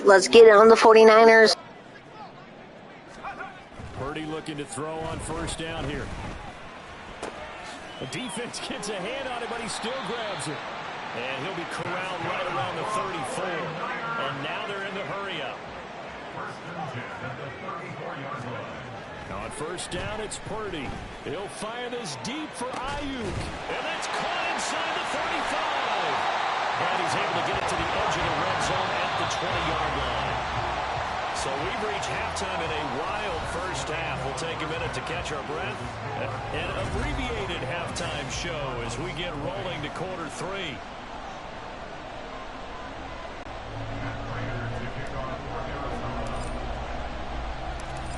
Let's get it on the 49ers. Purdy looking to throw on first down here. The defense gets a hand on it, but he still grabs it. And he'll be corralled right around the 34. And now they're in the hurry up. On first down, it's Purdy. He'll fire this deep for Ayuk. And that's caught inside the 35. And he's able to get it to the edge of the red zone at the 20-yard line. So we've reached halftime in a wild first half. We'll take a minute to catch our breath. An abbreviated halftime show as we get rolling to quarter three.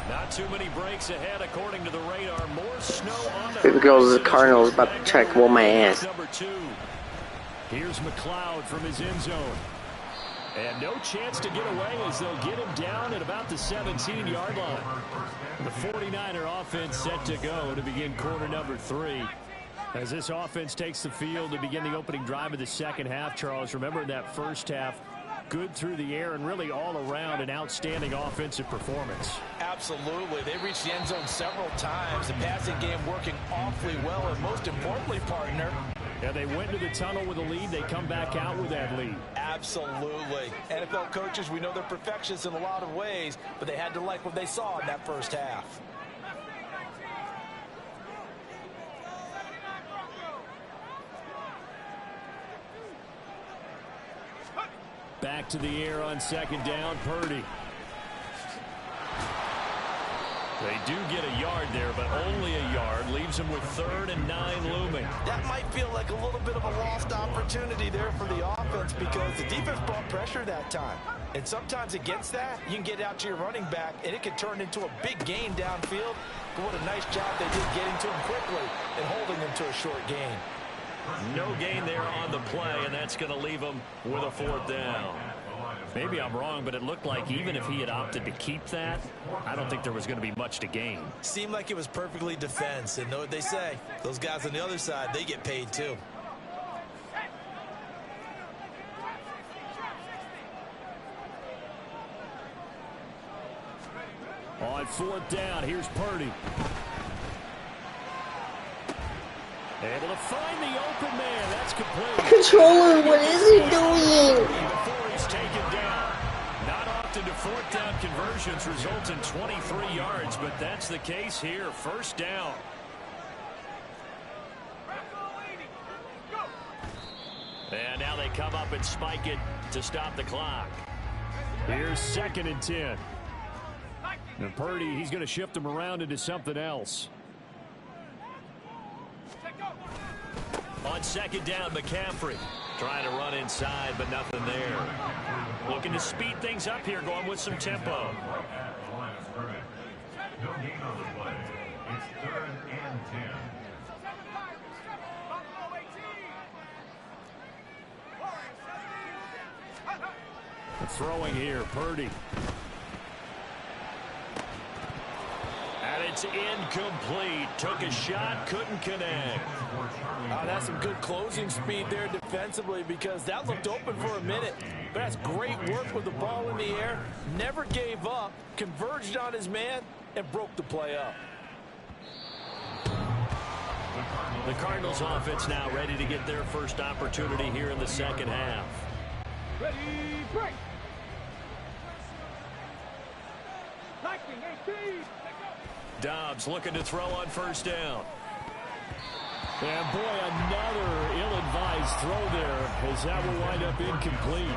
Not too many breaks ahead according to the radar. More snow on the Here goes the Cardinals about to check whoop my ass. Number 2. Here's McLeod from his end zone. And no chance to get away as they'll get him down at about the 17-yard line. The 49er offense set to go to begin quarter number 3. As this offense takes the field to begin the opening drive of the second half, Charles, remember in that first half, good through the air and really all around an outstanding offensive performance. Absolutely. They reached the end zone several times. The passing game working awfully well, and most importantly, partner, yeah, they went to the tunnel with a lead. They come back out with that lead. Absolutely. NFL coaches, we know they're perfectionists in a lot of ways, but they had to like what they saw in that first half. Back to the air on second down, Purdy. They do get a yard there, but only a yard. Leaves them with 3rd and 9 looming. That might feel like a little bit of a lost opportunity there for the offense because the defense brought pressure that time. And sometimes against that, you can get out to your running back, and it can turn into a big gain downfield. But what a nice job they did getting to him quickly and holding him to a short gain. No gain there on the play, and that's going to leave them with a 4th down. Maybe I'm wrong, but it looked like even if he had opted to keep that, I don't think there was going to be much to gain. Seemed like it was perfectly defense, and know what they say. Those guys on the other side, they get paid too. On 4th down, here's Purdy. Able to find the open man. That's complete. Controller, what is he doing? Before he's taken down. Not often do 4th down conversions result in 23 yards, but that's the case here. 1st down. And now they come up and spike it to stop the clock. Here's 2nd and 10. And Purdy, he's going to shift them around into something else. On 2nd down, McCaffrey trying to run inside, but nothing there. Looking to speed things up here, going with some tempo. The throwing here, Purdy. And it's incomplete. Took a shot, couldn't connect. Oh, that's some good closing speed there defensively because that looked open for a minute. But that's great work with the ball in the air. Never gave up, converged on his man, and broke the play up. The Cardinals offense now ready to get their first opportunity here in the second half. Ready, break. Dobbs looking to throw on 1st down. And boy, another ill-advised throw there as that will wind up incomplete.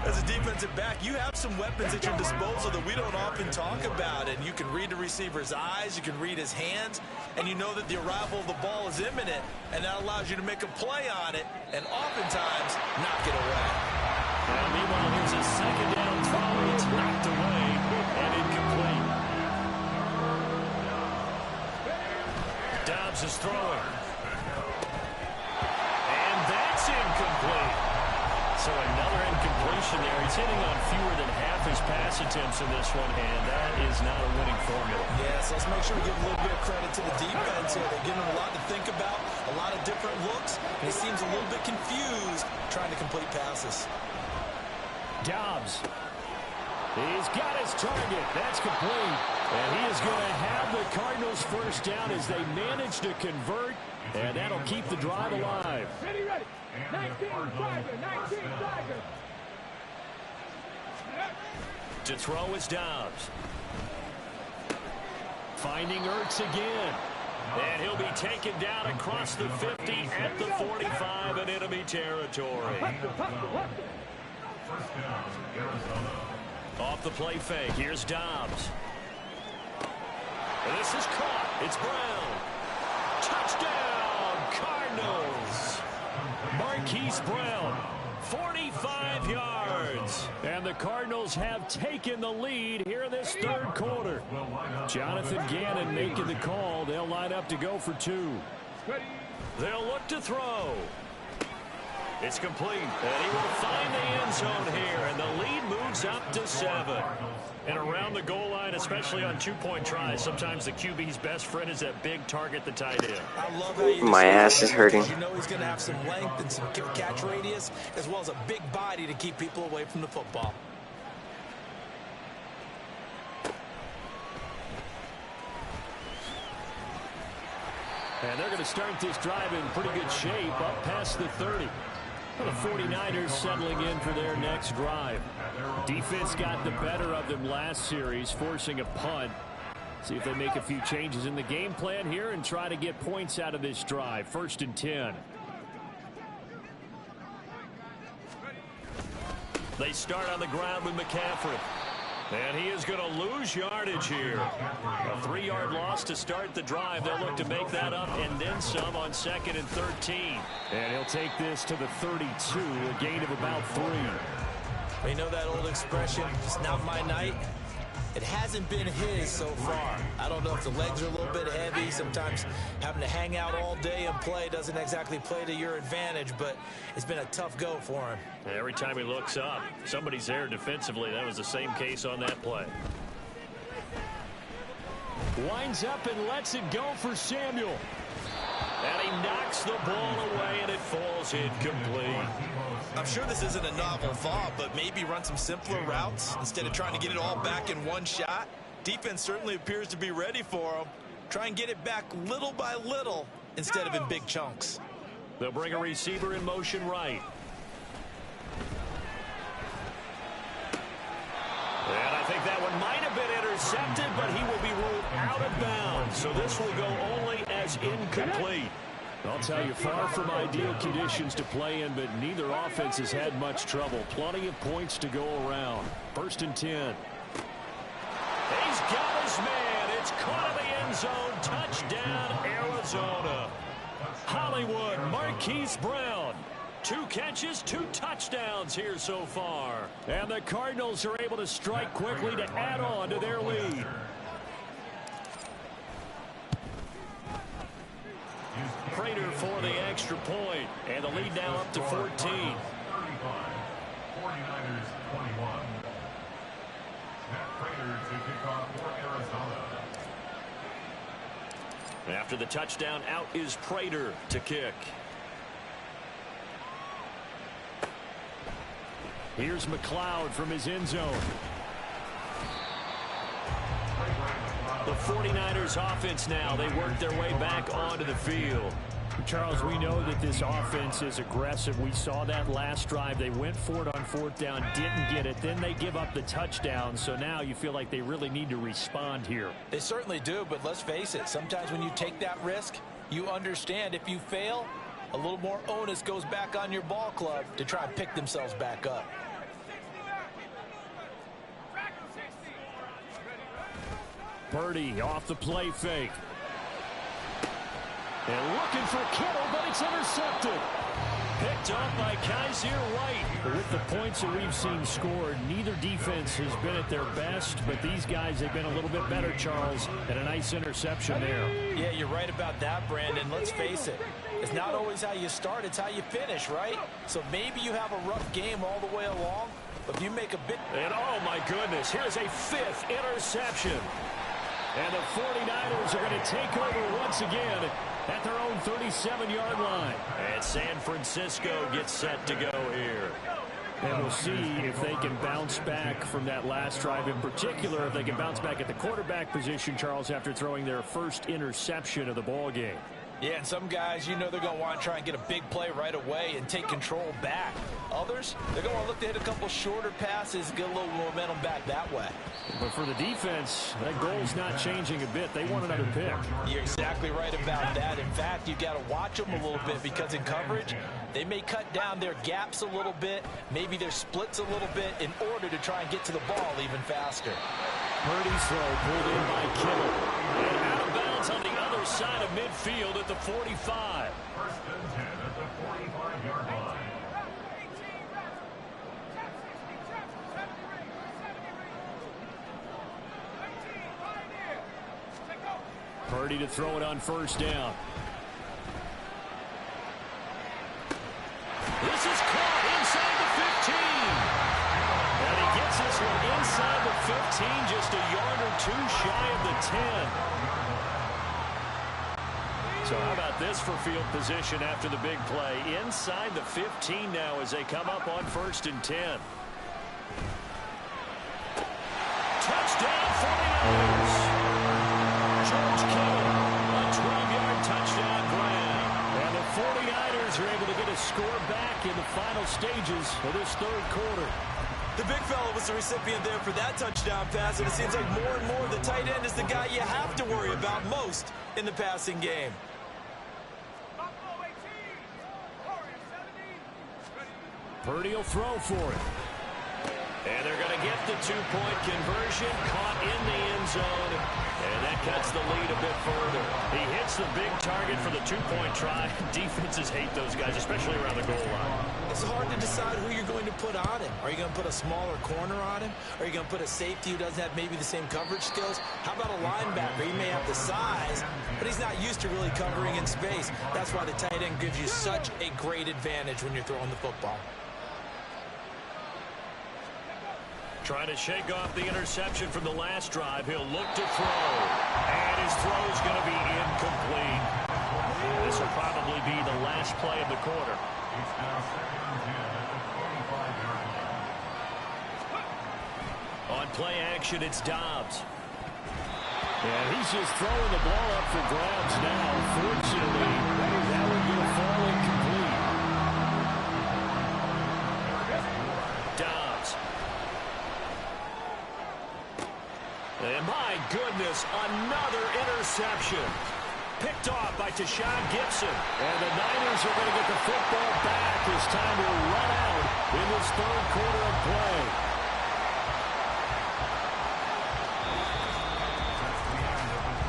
As a defensive back, you have some weapons at your disposal that we don't often talk about. And you can read the receiver's eyes, you can read his hands, and you know that the arrival of the ball is imminent, and that allows you to make a play on it and oftentimes knock it away. And meanwhile, here's a 2nd down throw. It's knocked away and incomplete. Dobbs is throwing. And that's incomplete. So another incompletion there. He's hitting on fewer than half his pass attempts in this one, and that is not a winning formula. Yes, let's make sure we give a little bit of credit to the defense here. They're giving him a lot to think about, a lot of different looks, and he seems a little bit confused trying to complete passes. Dobbs. He's got his target. That's complete. And he is going to have the Cardinals first down as they manage to convert. And that'll keep the drive alive. Ready, ready. 19 Tiger, 19 Tiger. To throw is Dobbs. Finding Ertz again. And he'll be taken down across the 50 at the 45 in enemy territory. Off the play fake. Here's Dobbs. And this is caught. It's Brown. Touchdown, Cardinals. Marquise Brown, 45 yards. And the Cardinals have taken the lead here in this third quarter. Jonathan Gannon making the call. They'll line up to go for two. They'll look to throw. It's complete, and he will find the end zone here, and the lead moves up to 7. And around the goal line, especially on two-point tries, sometimes the QB's best friend is that big target, the tight end. I love how you My ass is hurting. You know he's going to have some length and some catch radius, as well as a big body to keep people away from the football. And they're going to start this drive in pretty good shape up past the 30. The 49ers settling in for their next drive. Defense got the better of them last series, forcing a punt. See if they make a few changes in the game plan here and try to get points out of this drive. 1st and 10. They start on the ground with McCaffrey. And he is going to lose yardage here. A 3-yard loss to start the drive. They'll look to make that up and then some on 2nd and 13. And he'll take this to the 32, a gain of about 3. You know that old expression, it's not my night? It hasn't been his so far. I don't know if the legs are a little bit heavy. Sometimes having to hang out all day and play doesn't exactly play to your advantage, but it's been a tough go for him. Every time he looks up, somebody's there defensively. That was the same case on that play. Winds up and lets it go for Samuel. And he knocks the ball away, and it falls incomplete. I'm sure this isn't a novel thought, but maybe run some simpler routes instead of trying to get it all back in one shot. Defense certainly appears to be ready for him. Try and get it back little by little instead of in big chunks. They'll bring a receiver in motion right. And I think that one might have been intercepted, but he will be ruled out of bounds. So this will go only as incomplete. I'll tell you, far from ideal conditions to play in, but neither offense has had much trouble. Plenty of points to go around. 1st and 10. He's got his man. It's caught in the end zone. Touchdown, Arizona. Hollywood, Marquise Brown. 2 catches, 2 touchdowns here so far. And the Cardinals are able to strike quickly to add on to their lead. Prater for the extra point, and the lead now up to 14. 49ers 21. Prater to kick off for Arizona. After the touchdown, out is Prater to kick. Here's McLeod from his end zone. The 49ers offense now. They work their way back onto the field. Charles, we know that this offense is aggressive. We saw that last drive. They went for it on 4th down, didn't get it. Then they give up the touchdown. So now you feel like they really need to respond here. They certainly do, but let's face it. Sometimes when you take that risk, you understand if you fail, a little more onus goes back on your ball club to try and pick themselves back up. Purdy off the play fake. And looking for Kittle, but it's intercepted. Picked up by Kaiser White. With the points that we've seen scored, neither defense has been at their best, but these guys have been a little bit better, Charles, and a nice interception there. Yeah, you're right about that, Brandon. Let's face it. It's not always how you start, it's how you finish, right? So maybe you have a rough game all the way along, but if you make a bit... And oh my goodness, here's a 5th interception. And the 49ers are going to take over once again at their own 37-yard line. And San Francisco gets set to go here. And we'll see if they can bounce back from that last drive, in particular, if they can bounce back at the quarterback position, Charles, after throwing their first interception of the ball game. Yeah, and some guys, you know, they're going to want to try and get a big play right away and take control back. Others, they're going to look to hit a couple shorter passes, get a little momentum back that way. But for the defense, that goal's not changing a bit. They want another pick. You're exactly right about that. In fact, you've got to watch them a little bit because in coverage, they may cut down their gaps a little bit, maybe their splits a little bit in order to try and get to the ball even faster. Purdy's throw pulled in by Kittle. And out of bounds on the other side of midfield at the 45. First and 10 at the 45-yard line. Purdy to throw it on first down. This is caught inside the 15. And he gets this one inside the 15, just a yard or two shy of the 10. So how about this for field position after the big play? Inside the 15 now as they come up on first and 10. Touchdown 49ers. George Kittle, a 12-yard touchdown grab. And the 49ers are able to get a score back in the final stages of this third quarter. The big fella was the recipient there for that touchdown pass, and it seems like more and more the tight end is the guy you have to worry about most in the passing game. Purdy will throw for it. And they're going to get the two-point conversion, caught in the end zone, and that cuts the lead a bit further. He hits the big target for the two-point try. Defenses hate those guys, especially around the goal line. It's hard to decide who you're going to put on him. Are you going to put a smaller corner on him? Are you going to put a safety who doesn't have maybe the same coverage skills? How about a linebacker? He may have the size, but he's not used to really covering in space. That's why the tight end gives you such a great advantage when you're throwing the football. Trying to shake off the interception from the last drive. He'll look to throw. And his throw is going to be incomplete. This will probably be the last play of the quarter. It's now second and 10 at the 45-yard line. On play action, it's Dobbs. And he's just throwing the ball up for grabs now. Fortunately, that would be a fall incomplete. Dobbs. And my goodness, another interception. Picked off by Tashawn Gibson. And the Niners are going to get the football back as time will run out in this third quarter of play.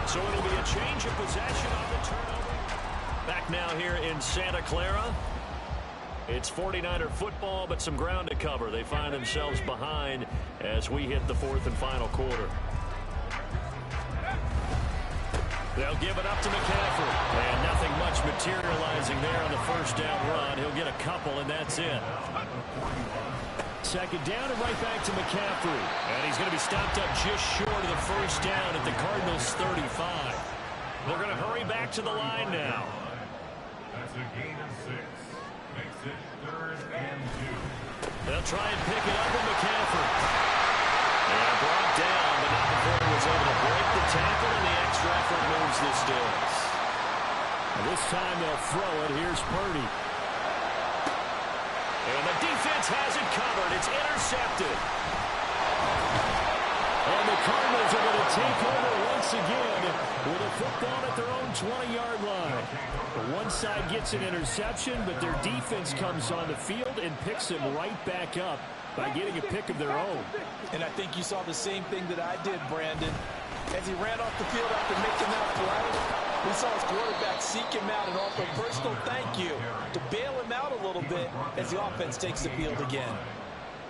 So it'll be a change of possession on the turnover. Back now here in Santa Clara. It's 49er football, but some ground to cover. They find themselves behind as we hit the fourth and final quarter. They'll give it up to McCaffrey. And nothing much materializing there on the first down run. He'll get a couple, and that's it. Second down and right back to McCaffrey. And he's going to be stopped up just short of the first down at the Cardinals' 35. They're going to hurry back to the line now. That's a gain of 6. Makes it third and 2. They'll try and pick it up with McCaffrey. And brought down, but not before he was able to break the tackle, and the extra effort moves the sticks. And this time they'll throw it. Here's Purdy. And the defense has it covered. It's intercepted. And the Cardinals are going to take over once again with a football at their own 20-yard line. One side gets an interception, but their defense comes on the field and picks him right back up by getting a pick of their own. And I think you saw the same thing that I did, Brandon. As he ran off the field after making that play, we saw his quarterback seek him out and offer a personal thank you to bail him out a little bit as the offense takes the field again.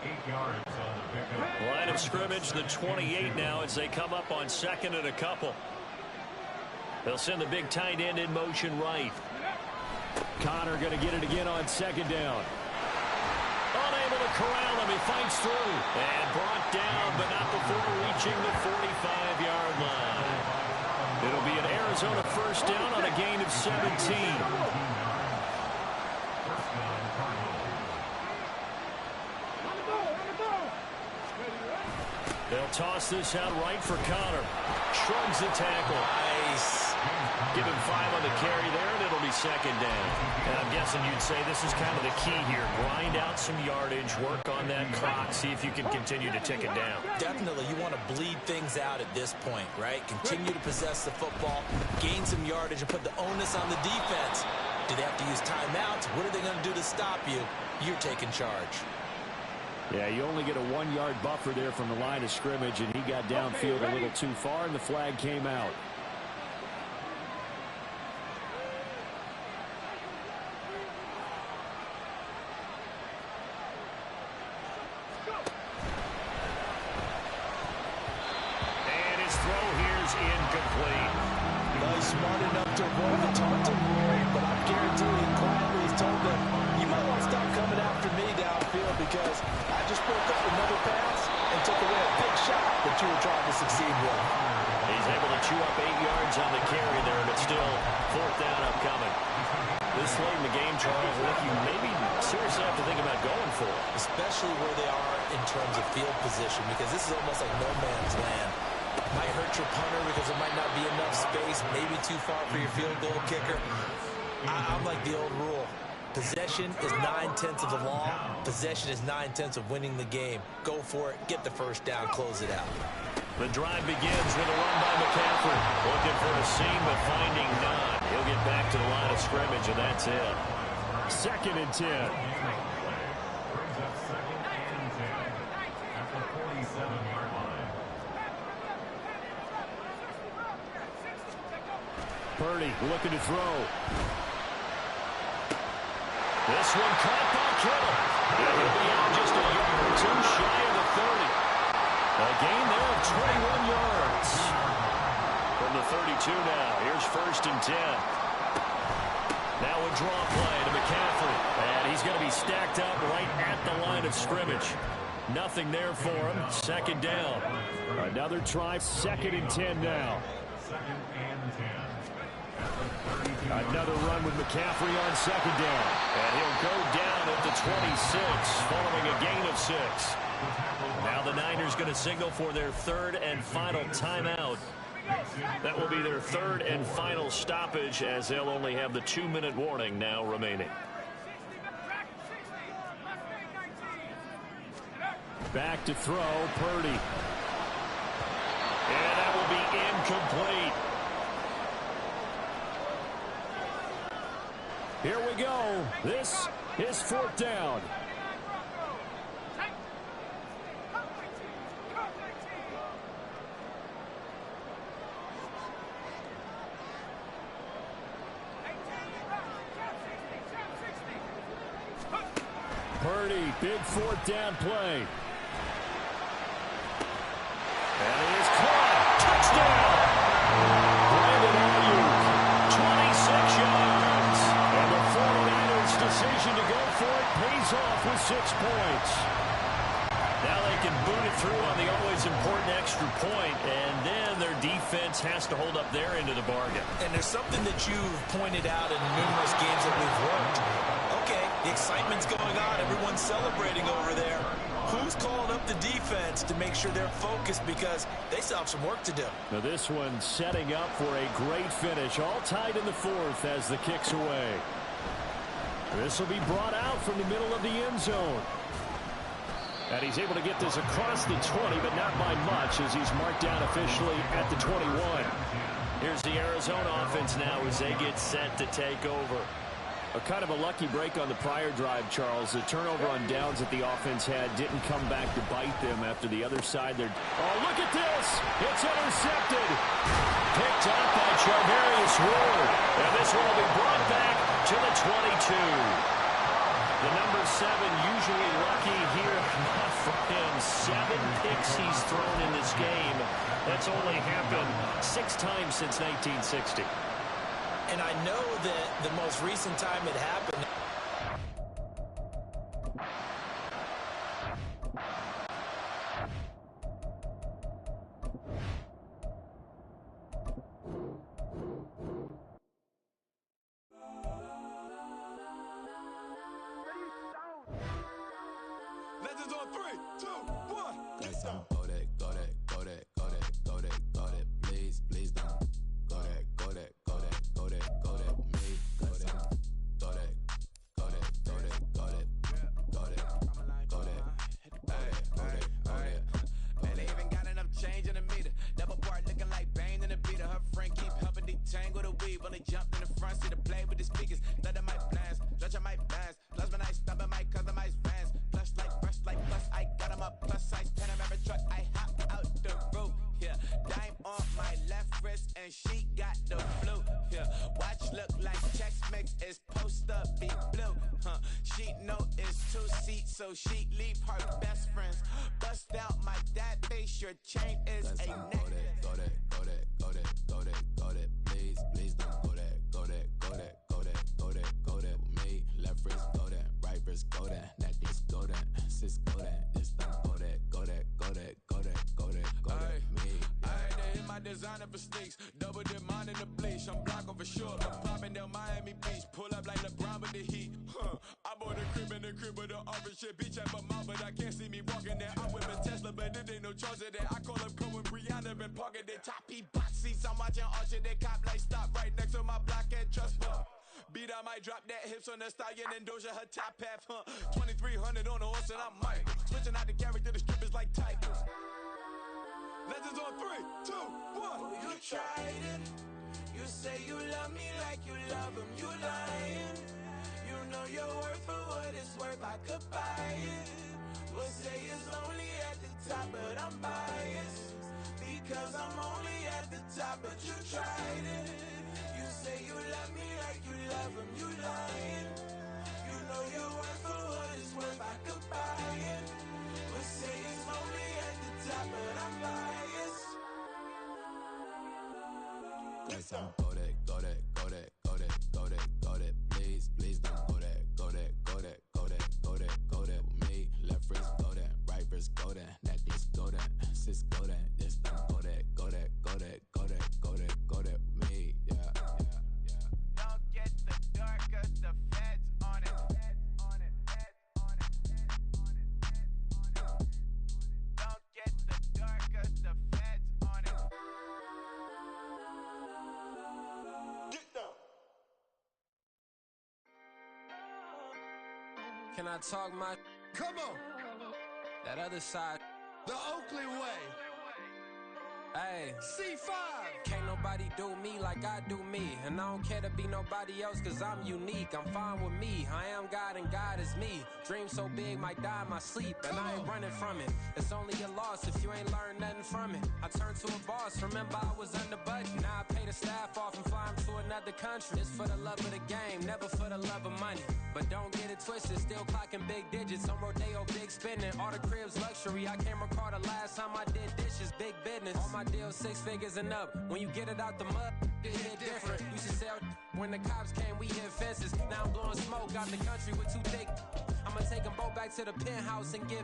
8 yards on the pickup. Line of scrimmage, the 28 now as they come up on second and a couple. They'll send the big tight end in motion right. Connor going to get it again on second down. Unable to corral him. He fights through. And brought down, but not before reaching the 45-yard line. It'll be an Arizona first down on a gain of 17. They'll toss this out right for Connor. Shrugs the tackle. Nice. Give him 5 on the carry there, and it'll be second down. And I'm guessing you'd say this is kind of the key here. Grind out some yardage, work on that clock, see if you can continue to tick it down. Definitely. You want to bleed things out at this point, right? Continue to possess the football, gain some yardage, and put the onus on the defense. Do they have to use timeouts? What are they going to do to stop you? You're taking charge. Yeah, you only get a 1-yard buffer there from the line of scrimmage, and he got downfield a little too far, and the flag came out. And his throw here's incomplete. Well, he's smart enough to avoid the taunting rule, but I'm guaranteeing quietly he's told them, you might want to stop coming after me downfield because I just broke up another pass and took away a big shot that you were trying to succeed with. He's able to chew up 8 yards on the carry there, but still 4th down upcoming. This late in the game, Charles, I think you maybe seriously have to think about going for it. Especially where they are in terms of field position, because this is almost like no man's land. Might hurt your punter because there might not be enough space, maybe too far for your field goal kicker. I'm like the old rule. Possession is 9/10 of the law. Possession is 9/10 of winning the game. Go for it. Get the first down. Close it out. The drive begins with a run by McCaffrey. Looking for a seam, but finding none. He'll get back to the line of scrimmage, and that's it. 2nd and 10. Brings up 2nd and 10 at the 47-yard line. Purdy looking to throw. This one caught by Kittle. And he'll be out just a yard or 2 shy of the 30. A gain there of 21 yards. From the 32 now. Here's 1st and 10. Now a draw play to McCaffrey. And he's going to be stacked up right at the line of scrimmage. Nothing there for him. 2nd down. Another try. 2nd and 10 now. 2nd and 10. Another run with McCaffrey on 2nd down. And he'll go down at the 26 following a gain of 6. Now the Niners going to signal for their 3rd and final timeout. That will be their 3rd and final stoppage, as they'll only have the 2-minute warning now remaining. Back to throw, Purdy. And that will be incomplete. Here we go. This is 4th down. Purdy, big 4th down play. And he is caught. Touchdown! Brandon Ayuk, 26 yards. And the 49ers' decision to go for it pays off with 6 points. Now they can boot it through on the always important extra point, and then their defense has to hold up their end of the bargain. And there's something that you've pointed out in numerous games that we've worked. Okay, the excitement's going on. Everyone's celebrating over there. Who's calling up the defense to make sure they're focused, because they still have some work to do? Now this one setting up for a great finish. All tied in the 4th as the kick's away. This will be brought out from the middle of the end zone. And he's able to get this across the 20, but not by much, as he's marked down officially at the 21. Here's the Arizona offense now as they get set to take over. A kind of a lucky break on the prior drive, Charles. The turnover on downs that the offense had didn't come back to bite them after the other side. Oh, look at this! It's intercepted! Picked up by Charvarius Ward. And this one will be brought back to the 22. The number 7 usually lucky here. Not for him. 7 picks he's thrown in this game. That's only happened 6 times since 1960. And I know that the most recent time it happened. Legends on 3, 2, 1, get some. Please, please don't. Go that, go that, go that, go that, go that. Me, go that, go that, go that, go that, go that, go that, go that. And they even got enough change in the meter. Double part looking like Bane in the beater. Her friend keep helping detangle the weave. When they jumped in the front seat to play with the speakers. Thunder might blast, Dutch might blast. Plus when I stop at my customized vans. Plus like brush like plus I got them up. Plus size Panamera truck. I hop out the roof. Yeah, dime on my left wrist and she got the flu. Yeah, watch look like Chex Mix is post up be blue. She know it's 2 seats, so she leave her best friends. Bust out my dad face, your chain is a neck. Go that, go that, go that, go that, go that. Please, please don't go that, go that, go that, go that, go that, go that. Me, left wrist go that, right wrist go that, necklace go that, sis go that, this time go that, go that, go that, go that, go that, go that. Me, They hit my designer for sneaks, double dip mine in the bleach. I'm blocking for sure, I'm popping down Miami Beach. Pull up like LeBron with the heat. I bought a crib in the crib with the office shit. Beach at my mouth, but I can't see me walking there. I'm with a Tesla, but it ain't no charge of that. I call up Cohen, Brianna, been parking their top P box seats. I'm watching Archer, they cop like stop right next to my block and trust fund. Beat, I might drop that hips on the stallion and Doja her top half, 2300 on the horse and I'm Mike. Switching out the character, the strippers like Titans. Legends on 3, 2, 1. You tried it. You say you love me like you love him. You lying. You know your worth for what it's worth. I could buy it. We'll say it's only at the top, but I'm biased because I'm only at the top. But you tried it. You say you love me like you love him. You lying. You know your worth for what it's worth. I could buy it. We'll say it's only at the top, but I'm biased. go that, go that, go that, go that, go that, go that. Please, please don't go that, go that, go that, go that, go that, go that. Me, left wrist go that, right wrist go that, necklace go that, sis go that, this time go that, go that, go that, go that, go that, go that. Me, yeah, yeah, yeah. Don't get the dark, cause the feds on it. Don't get the dark, cause the feds on it. Get down. Can I talk my? Come on. That other side? The Oakley way. Hey, C5. can't nobody do me like I do me. And I don't care to be nobody else cause I'm unique. I'm fine with me, I am God and God is me. Dream so big, might die in my sleep. And I ain't running from it. It's only a loss if you ain't learned nothing from it. I turned to a boss, remember I was under budget. Now I pay the staff off and fly them to another country. It's for the love of the game, never for the love of money. But don't get it twisted, still clocking big digits. On Rodeo, big spending, all the cribs luxury. I can't recall the last time I did dishes, big business. All my deals 6 figures and up. When you get it out the mud, it hit different. Used to sell when the cops came, we hit fences. Now I'm blowing smoke out the country with 2 thick. I'ma take them both back to the penthouse and get.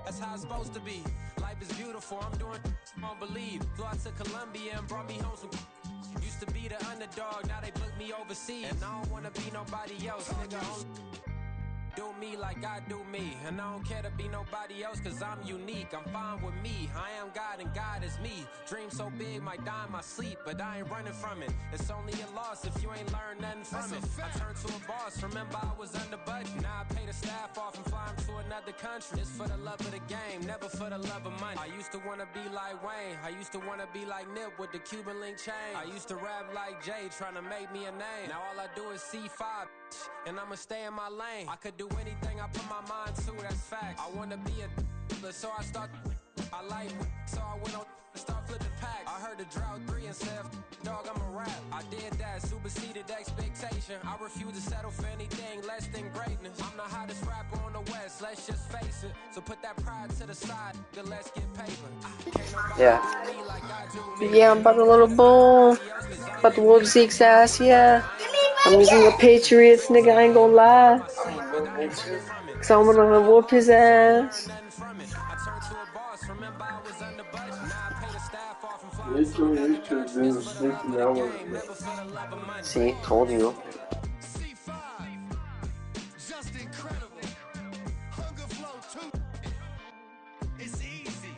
That's how it's supposed to be. Life is beautiful, I'm doing won't believe. Flew out to Colombia and brought me home some. Used to be the underdog, now they book me overseas. And I don't wanna be nobody else, nigga. Do me like I do me. And I don't care to be nobody else cause I'm unique. I'm fine with me, I am God and God is me. Dream so big, might die in my sleep. But I ain't running from it. It's only a loss if you ain't learned nothing from it. I turned to a boss, remember I was under budget. Now I pay the staff off and fly them to another country. It's for the love of the game, never for the love of money. I used to wanna be like Wayne, I used to wanna be like Nip with the Cuban link chain. I used to rap like Jay, trying to make me a name. Now all I do is C5, and I'ma stay in my lane. I could do anything I put my mind to, that's facts. I wanna be a so I start. I like so I went on and start flipping packs. I heard the drought 3 and said, dog, I'm a rap. I did that, superseded expectation. I refuse to settle for anything less than greatness. I'm the hottest rapper on the West, let's just face it. So put that pride to the side, then let's get paper. Yeah. Yeah, I'm about to little boom. About to whoop Zeke's ass, yeah. I'm using the Patriots, nigga, I ain't gonna lie. Cause I'm gonna whoop his ass. See, told you. Just incredible. Hunger flow too. It's easy.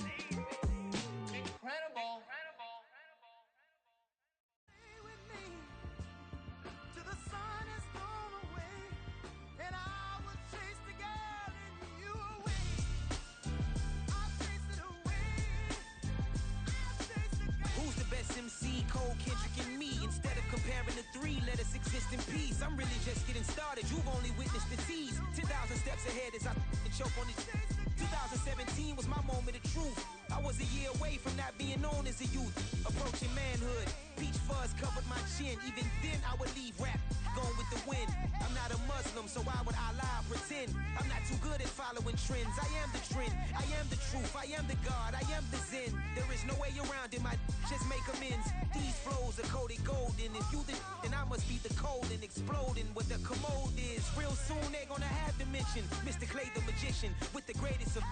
just in peace. I'm really just getting started. You've only witnessed the tease. 10,000 steps ahead as I choke on these. 2017 was my moment of truth. I was a year away from not being known as a youth. Approaching manhood. Peach fuzz covered my chin. Even then I would leave rap going with the wind. I'm not a Muslim, so why would I lie or pretend? I'm not too good at following trends. I am the trend. I am the truth. I am the God. I am the Zen. There is no way around it. I just make amends. These flows are coated golden. If you the then I must be the cold and exploding what the commode is. Real soon they're gonna have to mention Mr. Clay the magician with the greatest of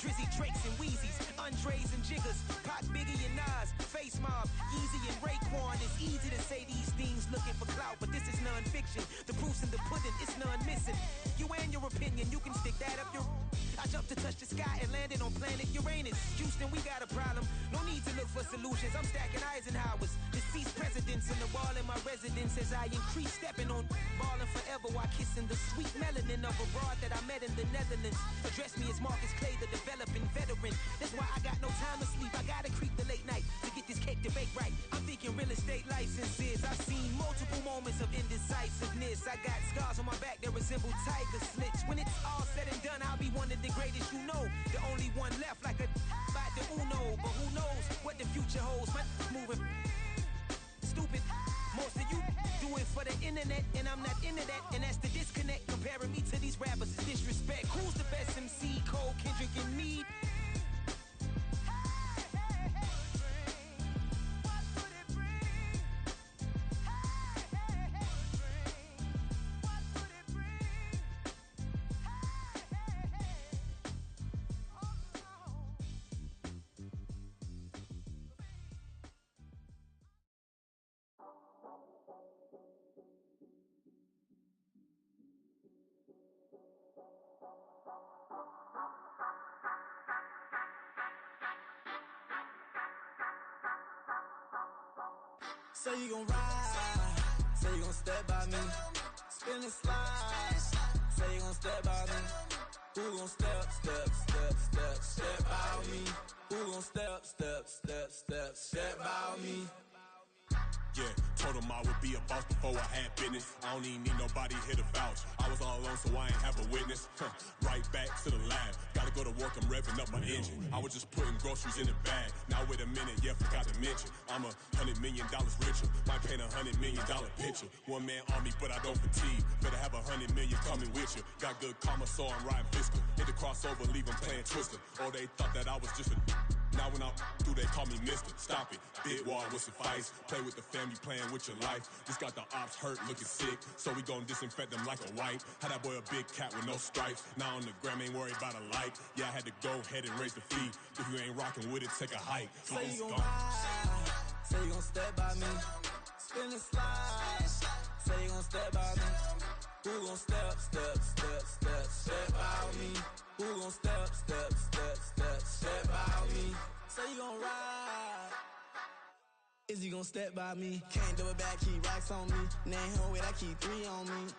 Drizzy, Drakes, and Wheezies, Andres and Jiggers, Pac, Biggie, and Nas, Face Mob, Easy and Raekwon. It's easy to say these things looking for clout, but this is non-fiction. The proof's in the pudding, it's none missing. You and your opinion, you can stick that up your. I jumped to touch the sky and landed on planet Uranus. Houston, we got a problem. No need to look for solutions. I'm stacking Eisenhowers. Deceased presidents in the wall in my residence as I increase stepping on ballin' forever while kissing the sweet melanin of a broad that I met in the Netherlands. Address me as Marcus Clay, the developing veteran. That's why I got no time to sleep. I gotta creep the late night to get this cake to bake right. I'm thinking real estate licenses. I've seen multiple moments of indecisiveness. I got scars on my back that resemble tiger slits. When it's all said and done, I'll be one of the greatest you know. The only one left like a by the Uno. But who knows what the future holds. My moving stupid. Most of you do it for the internet, and I'm not into that. And that's the disconnect. Comparing me to these rappers is disrespect. Who's the best MC? Cole, Kendrick, and me? Say you gon' ride, say you gon' step by me, spin and slide, say you gon' step by me, who gon' step by me, who gon' step by me. Yeah, told him I would be a boss before I had business. I don't even need nobody here to vouch. I was all alone, so I ain't have a witness. Right back to the lab. Gotta go to work, I'm revving up my engine. I was just putting groceries in the bag. Now wait a minute, yeah, forgot to mention. I'm $100 million richer. Might paint $100 million picture. One man army, but I don't fatigue. Better have 100 million coming with you. Got good karma, so I'm riding fiscal. Hit the crossover, leave them playing Twister. Oh, they thought that I was just a. Now when I do, they call me Mister. Stop it. Big wall would suffice. Play with the family, playing with your life. Just got the ops hurt, looking sick. So we gon' disinfect them like a wipe. Had that boy a big cat with no stripes. Now on the gram, ain't worried about a light. Yeah, I had to go ahead and raise the fee. If you ain't rocking with it, take a hike. Say you gon' ride, say you gon' step by me, spin and slide. Say you gon' step by me, who gon' step by me? Who gon' step by me? Say you gon' ride. Is he gon' step by me? Can't do it back, keep racks on me. Name home with, I keep 3 on me.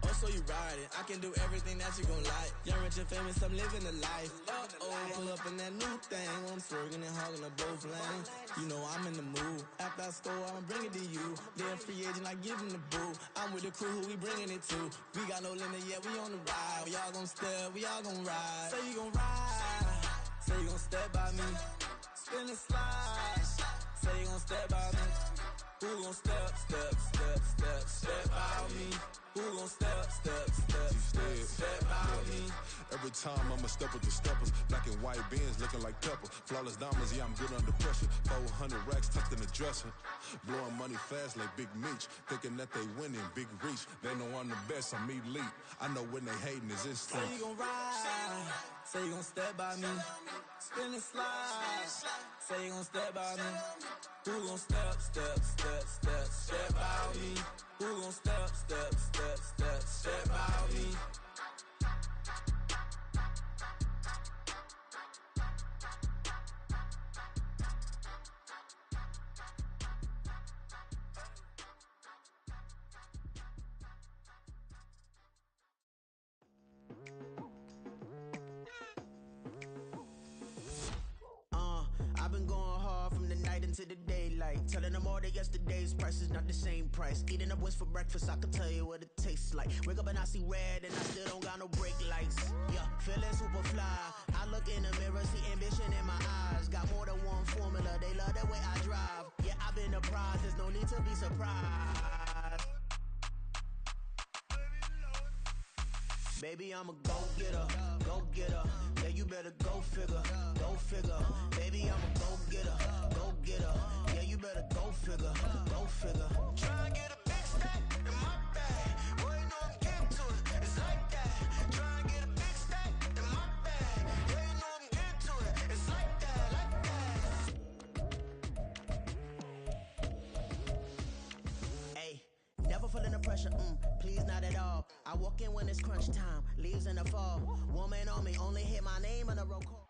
Oh, so you riding. I can do everything that you gon' like. Young, rich, and famous, I'm living the life. Uh-oh, pull up in that new thing. When I'm swerving and hogging up both lanes. You know I'm in the mood. After I score, I'ma bring it to you. They're a free agent, I give him the boo. I'm with the crew, who we bringing it to. We got no limit, yeah, we on the ride. We all gon' step, we all gon' ride. Say you gon' ride. Say you gon' step by me. Spin and slide. Say you gon' step by me. Who gon' step by me? Who gon' step by me? Every time I'ma step with the steppers. Black and white beans looking like pepper. Flawless diamonds, yeah, I'm good under pressure. 400 racks tucked in the dresser. Blowing money fast like Big Meech. Thinking that they winning, big reach. They know I'm the best, I'm elite. I know when they hating is instinct. Say you gon' ride, say you gon' step by me. Spin and slide, say you gon' step by me. Who gon' step by me? Who gon' step by me? I've been going hard from the night until into the daylight. Telling them all that yesterday's price is not the same price. Eating up what's for breakfast, I can tell you what it tastes like. Wake up and I see red and I still don't got no brake lights. Yeah, feeling super fly. I look in the mirror, see ambition in my eyes. Got more than one formula, they love the way I drive. Yeah, I've been a prize, there's no need to be surprised. Baby, I'm a go-getter, go-getter. Yeah, you better go figure, go figure. Baby, I'm a go-getter, go-getter. Yeah, you better go figure, go figure. Try and get a big stack in my bag. Boy, you know I'm getting to it, it's like that. Try and get a big stack in my bag. Yeah, you know I'm getting to it, it's like that, like that. Hey, never feeling the pressure, please not at all. I walk in when it's crunch time, leaves in the fall. Woman on me, only hit my name on the roll call.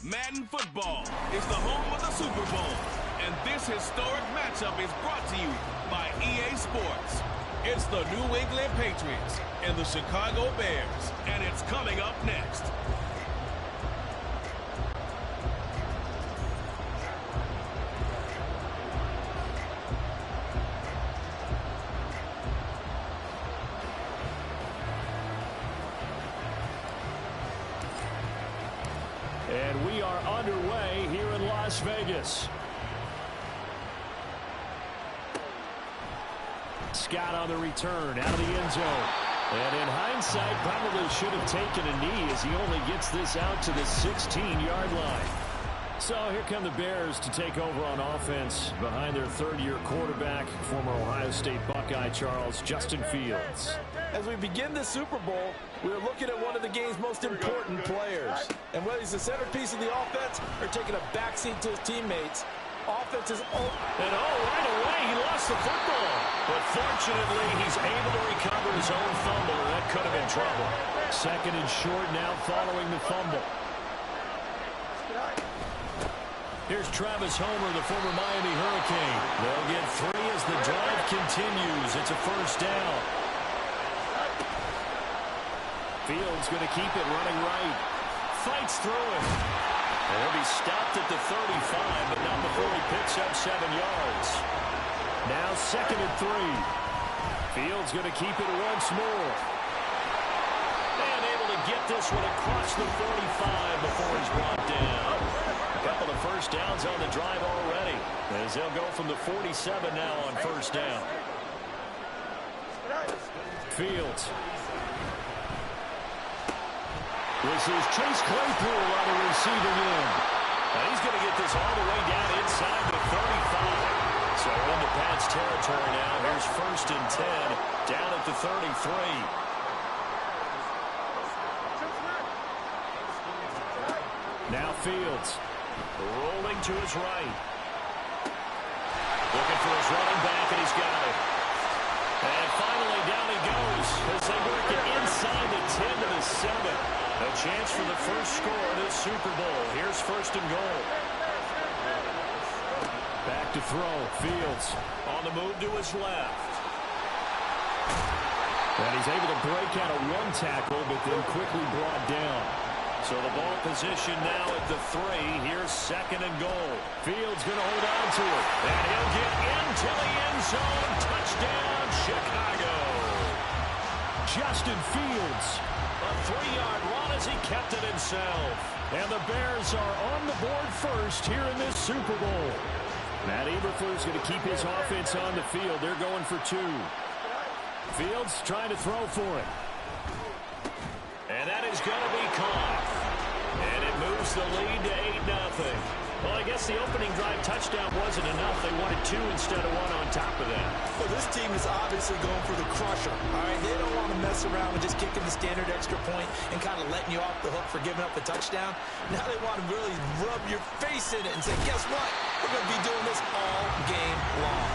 Madden football is the home of the Super Bowl, and this historic matchup is brought to you by EA Sports. It's the New England Patriots and the Chicago Bears, and it's coming up next. And we are underway here in Las Vegas. Scott on the return, out of the end zone. And in hindsight, probably should have taken a knee as he only gets this out to the 16-yard line. So here come the Bears to take over on offense behind their third-year quarterback, former Ohio State Buckeye Justin Fields. As we begin the Super Bowl, we're looking at one of the game's most important players. And whether he's the centerpiece of the offense or taking a backseat to his teammates, offense is open. And right away, he lost the football. But fortunately, he's able to recover his own fumble, or that could have been trouble. Second and short now following the fumble. Here's Travis Homer, the former Miami Hurricane. They'll get 3 as the drive continues. It's a first down. Fields going to keep it running right. Fights through it. And he'll be stopped at the 35, but not before he picks up 7 yards. Now second and 3. Fields going to keep it once more. And able to get this one across the 45 before he's brought down. A couple of first downs on the drive already, as they'll go from the 47 now on first down. Fields. This is Chase Claypool on the receiving end. And he's going to get this all the way down inside the 35. So into Pat's territory now. Here's first and 10 down at the 33. Now Fields rolling to his right. Looking for his running back, and he's got it. And finally down he goes as they work it inside the 10 to the 7. A chance for the first score of this Super Bowl. Here's first and goal. Back to throw. Fields on the move to his left. And he's able to break out of one tackle, but then quickly brought down. So the ball position now at the 3. Here's second and goal. Fields going to hold on to it. And he'll get into the end zone. Touchdown, Chicago. Justin Fields. A 3-yard run as he kept it himself. And the Bears are on the board first here in this Super Bowl. Matt Eberflus going to keep his offense on the field. They're going for 2. Fields trying to throw for it. And that is going to be caught. And it moves the lead to 8-0. Well, I guess the opening drive touchdown wasn't enough. They wanted 2 instead of 1 on top of that. Well, this team is obviously going for the crusher. All right, they don't want to mess around with just kicking the standard extra point and kind of letting you off the hook for giving up a touchdown. Now they want to really rub your face in it and say, guess what? We're going to be doing this all game long.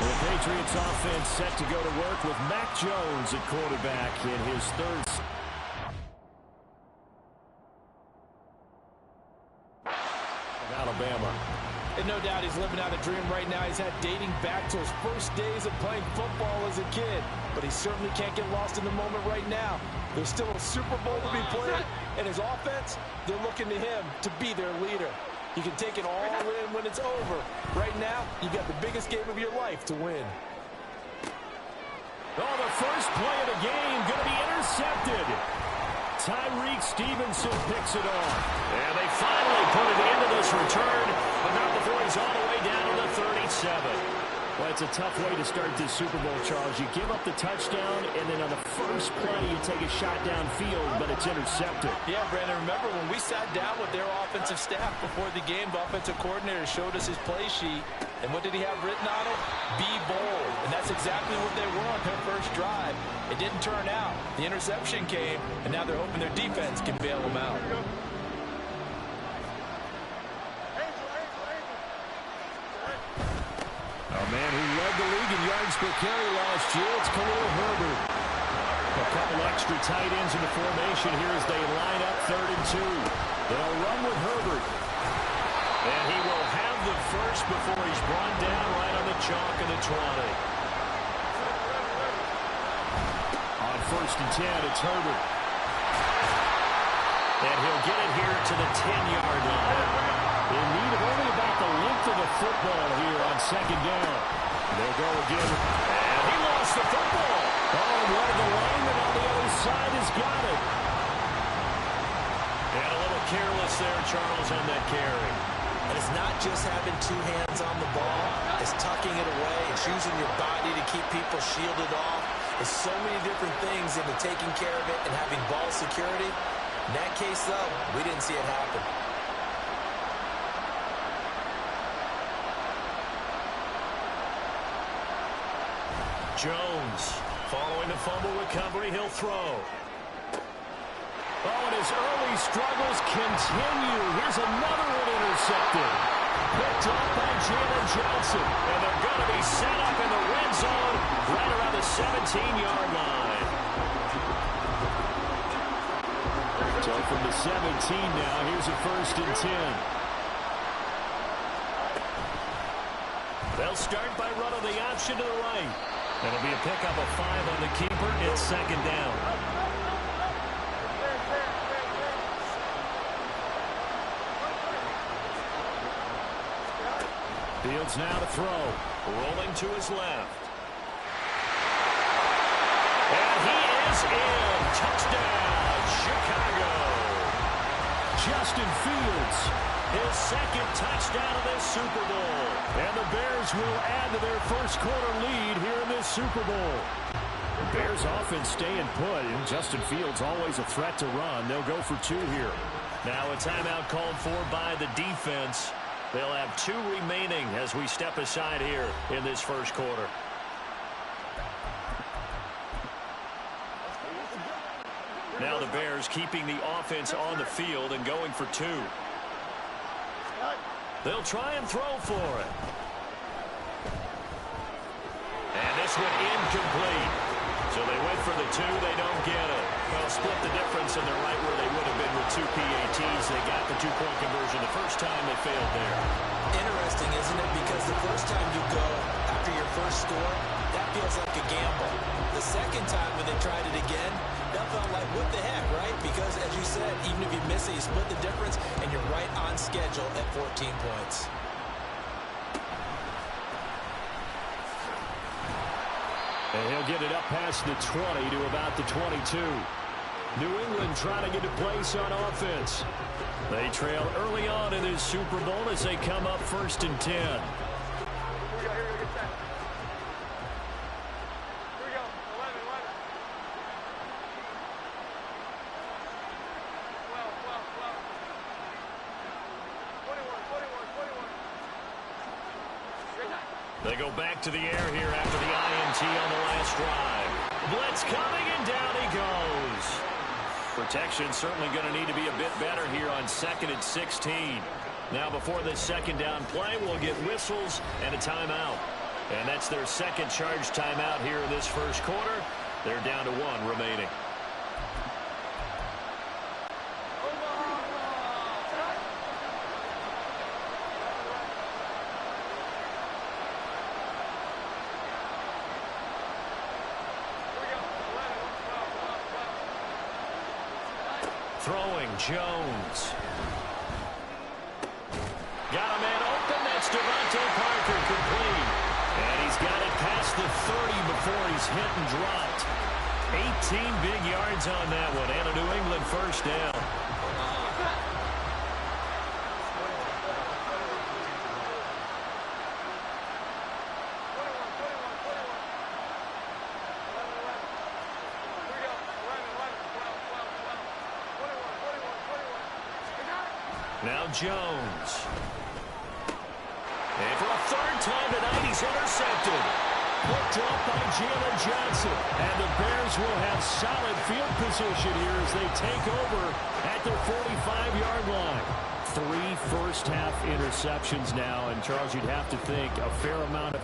The Patriots offense set to go to work with Mac Jones at quarterback in his third. Alabama. And no doubt he's living out a dream right now. He's had dating back to his first days of playing football as a kid. But he certainly can't get lost in the moment right now. There's still a Super Bowl to be played, and his offense, they're looking to him to be their leader. You can take it all in when it's over. Right now, you got the biggest game of your life to win. Oh, the first play of the game going to be intercepted. Tyreek Stevenson picks it off. And they finally put it into this return, but not before he's all the way down to the 37. Well, it's a tough way to start this Super Bowl, Charles. You give up the touchdown, and then on the first play, you take a shot downfield, but it's intercepted. Yeah, Brandon, remember when we sat down with their offensive staff before the game, the offensive coordinator showed us his play sheet, and what did he have written on it? Be bold. And that's exactly what they were on their first drive. It didn't turn out. The interception came, and now they're hoping their defense can bail them out. A man who led the league in yards per carry last year, it's Khalil Herbert. A couple extra tight ends in the formation here as they line up 3rd and 2. They'll run with Herbert. And he will have the first before he's brought down right on the chalk of the 20. On 1st and 10, it's Herbert. And he'll get it here to the 10-yard line. In need of only about the length of the football here on 2nd down. They'll go again. And he lost the football. Oh, and one of the linemen on the other side has got it. And a little careless there, Charles, on that carry. And it's not just having two hands on the ball. It's tucking it away. It's using your body to keep people shielded off. There's so many different things into taking care of it and having ball security. In that case, though, we didn't see it happen. Jones, following the fumble recovery, he'll throw. Oh, and his early struggles continue. Here's another one intercepted. Picked up by Jalen Johnson. And they're going to be set up in the red zone right around the 17-yard line. So from the 17 now, here's a 1st and 10. They'll start by running the option to the right. It'll be a pickup of 5 on the keeper. It's 2nd down. Fields now to throw. Rolling to his left. And he is in. Touchdown, Chicago. Justin Fields, his 2nd touchdown of this Super Bowl. And the Bears will add to their first quarter lead here in this Super Bowl. The Bears offense staying put, and Justin Fields always a threat to run. They'll go for 2 here. Now a timeout called for by the defense. They'll have 2 remaining as we step aside here in this first quarter. Now the Bears keeping the offense on the field and going for 2. They'll try and throw for it. And this one incomplete. So they went for the 2. They don't get it. They'll split the difference, and they're right where they would have been with 2 PATs. They got the 2-point conversion the first time. They failed there. Interesting, isn't it? Because the first time you go after your first score, that feels like a gamble. The second time when they tried it again, that felt like, what the heck, right? Because, as you said, even if you miss it, you split the difference, and you're right on schedule at 14 points. And he'll get it up past the 20 to about the 22. New England trying to get a place on offense. They trail early on in this Super Bowl as they come up 1st and 10. They go back to the air here after the INT on the last drive. Blitz coming, and down he goes. Protection certainly going to need to be a bit better here on 2nd and 16. Now before this 2nd down play, we'll get whistles and a timeout. And that's their 2nd charge timeout here in this first quarter. They're down to 1 remaining. Throwing, Jones. Got a man open. That's Devontae Parker, complete. And he's got it past the 30 before he's hit and dropped. 18 big yards on that one, and a New England first down. Now Jones. And for a third time tonight, he's intercepted. Picked up by Jalen Johnson. And the Bears will have solid field position here as they take over at their 45-yard line. 3 first-half interceptions now. And, Charles, you'd have to think a fair amount of...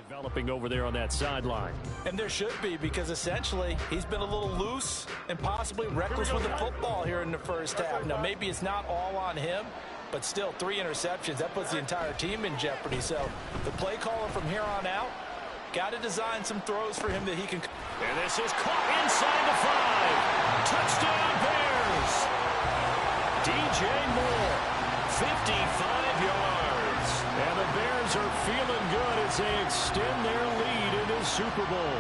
developing over there on that sideline. And there should be, because essentially he's been a little loose and possibly reckless with the football here in the first half. Now, maybe it's not all on him, but still 3 interceptions. That puts the entire team in jeopardy. So the play caller from here on out got to design some throws for him that he can. And this is caught inside the 5. Touchdown Bears. DJ Moore, 55 yards. And the Bears are feeling good as they extend their lead in this Super Bowl.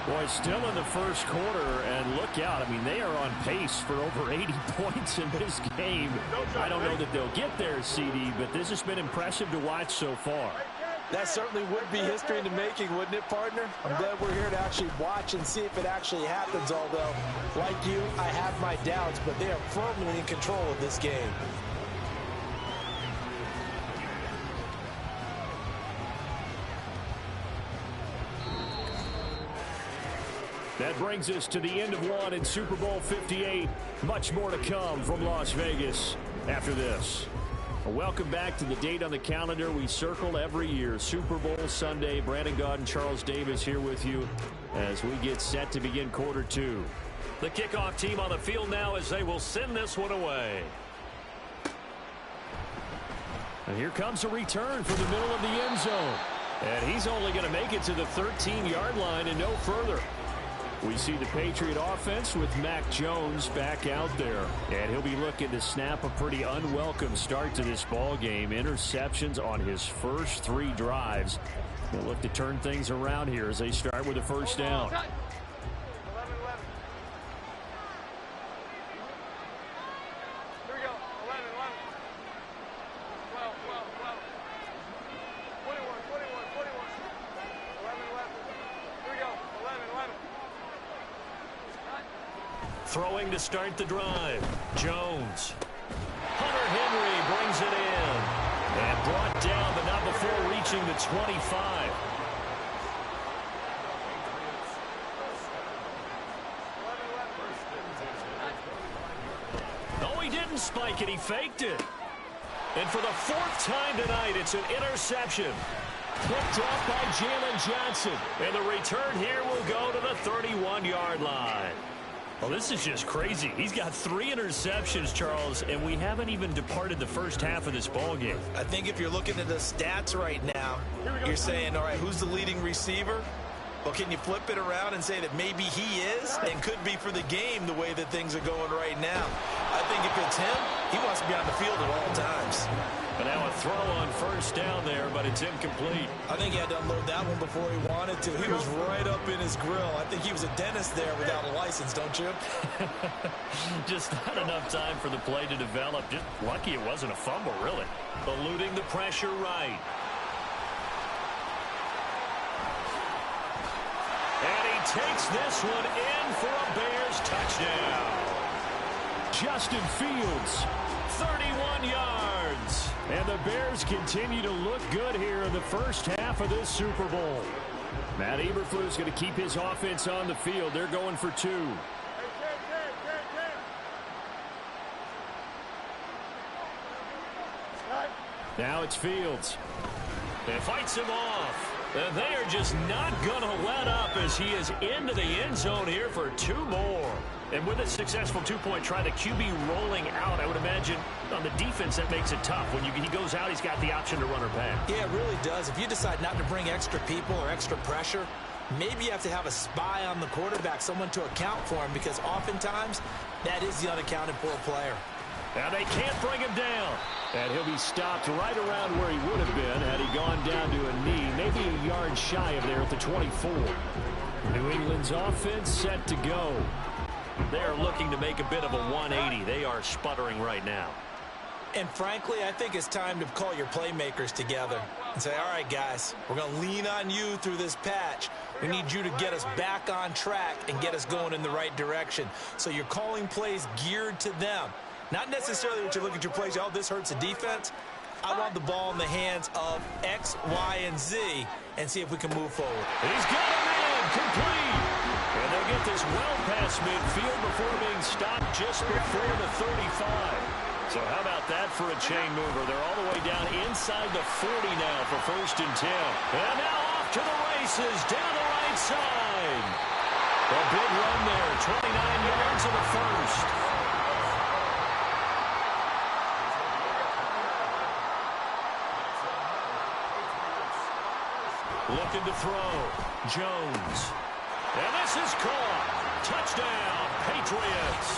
Boy, still in the first quarter, and look out. I mean, they are on pace for over 80 points in this game. I don't know that they'll get there, CD, but this has been impressive to watch so far. That certainly would be history in the making, wouldn't it, partner? I'm glad we're here to actually watch and see if it actually happens, although, like you, I have my doubts, but they are firmly in control of this game. That brings us to the end of one in Super Bowl 58. Much more to come from Las Vegas after this. Welcome back to the date on the calendar we circle every year. Super Bowl Sunday. Brandon Gaudin, Charles Davis here with you as we get set to begin quarter 2. The kickoff team on the field now as they will send this one away. And here comes a return from the middle of the end zone. And he's only going to make it to the 13-yard line and no further. We see the Patriot offense with Mac Jones back out there. And he'll be looking to snap a pretty unwelcome start to this ball game. Interceptions on his first 3 drives. He'll look to turn things around here as they start with a first down. Throwing to start the drive. Jones. Hunter Henry brings it in. And brought down, but not before reaching the 25. No, he didn't spike it. He faked it. And for the 4th time tonight, it's an interception. Picked off by Jalen Johnson. And the return here will go to the 31-yard line. Well, this is just crazy. He's got 3 interceptions, Charles, and we haven't even departed the first half of this ball game. I think if you're looking at the stats right now, you're saying, all right, who's the leading receiver? Well, can you flip it around and say that maybe he is and could be for the game the way that things are going right now? I think if it's him, he wants to be on the field at all times. And now a throw on first down there, but it's incomplete. I think he had to unload that one before he wanted to. He was right up in his grill. I think he was a dentist there without a license, don't you? Just not enough time for the play to develop. Just lucky it wasn't a fumble, really. Eluding the pressure right. And he takes this one in for a Bears touchdown. Justin Fields, 31 yards. And the Bears continue to look good here in the first half of this Super Bowl. Matt Eberflus going to keep his offense on the field. They're going for 2. Now it's Fields. And fights him off. And they are just not going to let up as he is into the end zone here for 2 more. And with a successful 2-point try, the QB rolling out, I would imagine on the defense that makes it tough. When he goes out, he's got the option to run or pass. Yeah, it really does. If you decide not to bring extra people or extra pressure, maybe you have to have a spy on the quarterback, someone to account for him, because oftentimes that is the unaccounted for player. Now they can't bring him down. And he'll be stopped right around where he would have been had he gone down to a knee, maybe a yard shy of there at the 24. New England's offense set to go. They are looking to make a bit of a 180. They are sputtering right now. And frankly, I think it's time to call your playmakers together and say, all right, guys, we're going to lean on you through this patch. We need you to get us back on track and get us going in the right direction. So you're calling plays geared to them. Not necessarily what you look at your plays, oh, this hurts the defense. I want the ball in the hands of X, Y, and Z and see if we can move forward. He's got a man complete. And they'll get this well past midfield before being stopped just before the 35. So how about that for a chain mover? They're all the way down inside the 40 now for 1st and 10. And now off to the races down the right side. A big run there, 29 yards of the first. Looking to throw. Jones. And this is caught. Touchdown, Patriots.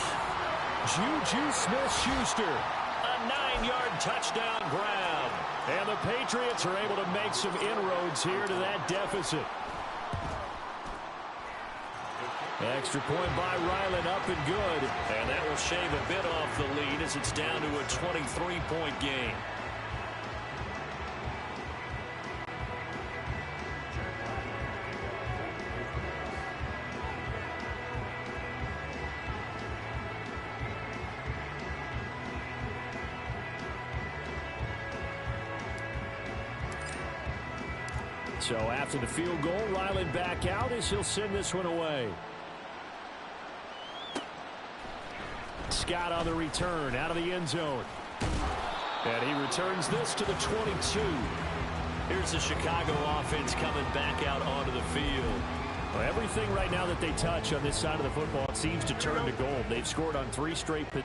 Juju Smith-Schuster. A 9-yard touchdown grab. And the Patriots are able to make some inroads here to that deficit. Extra point by Ryland, up and good. And that will shave a bit off the lead as it's down to a 23-point game. So after the field goal, Ryland back out as he'll send this one away. Scott on the return out of the end zone. And he returns this to the 22. Here's the Chicago offense coming back out onto the field. Well, everything right now that they touch on this side of the football seems to turn to gold. They've scored on 3 straight. Lead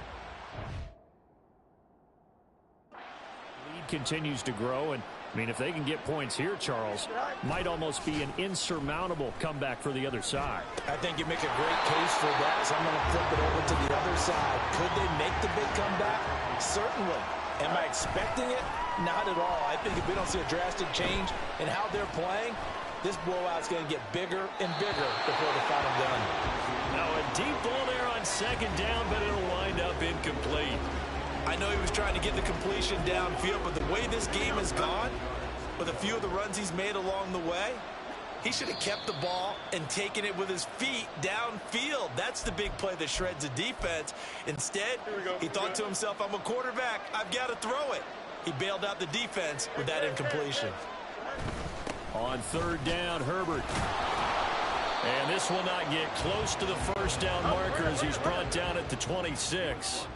continues to grow, and I mean, if they can get points here, Charles, might almost be an insurmountable comeback for the other side. I think you make a great case for that, so I'm going to flip it over to the other side. Could they make the big comeback? Certainly. Am I expecting it? Not at all. I think if we don't see a drastic change in how they're playing, this blowout's going to get bigger and bigger before the final gun. Now a deep ball there on 2nd down, but it'll wind up incomplete. I know he was trying to get the completion downfield, but the way this game has gone, with a few of the runs he's made along the way, he should have kept the ball and taken it with his feet downfield. That's the big play that shreds the defense. Instead, he thought to himself, I'm a quarterback. I've got to throw it. He bailed out the defense with that incompletion. On 3rd down, Herbert. And this will not get close to the 1st down marker as he's brought down at the 26.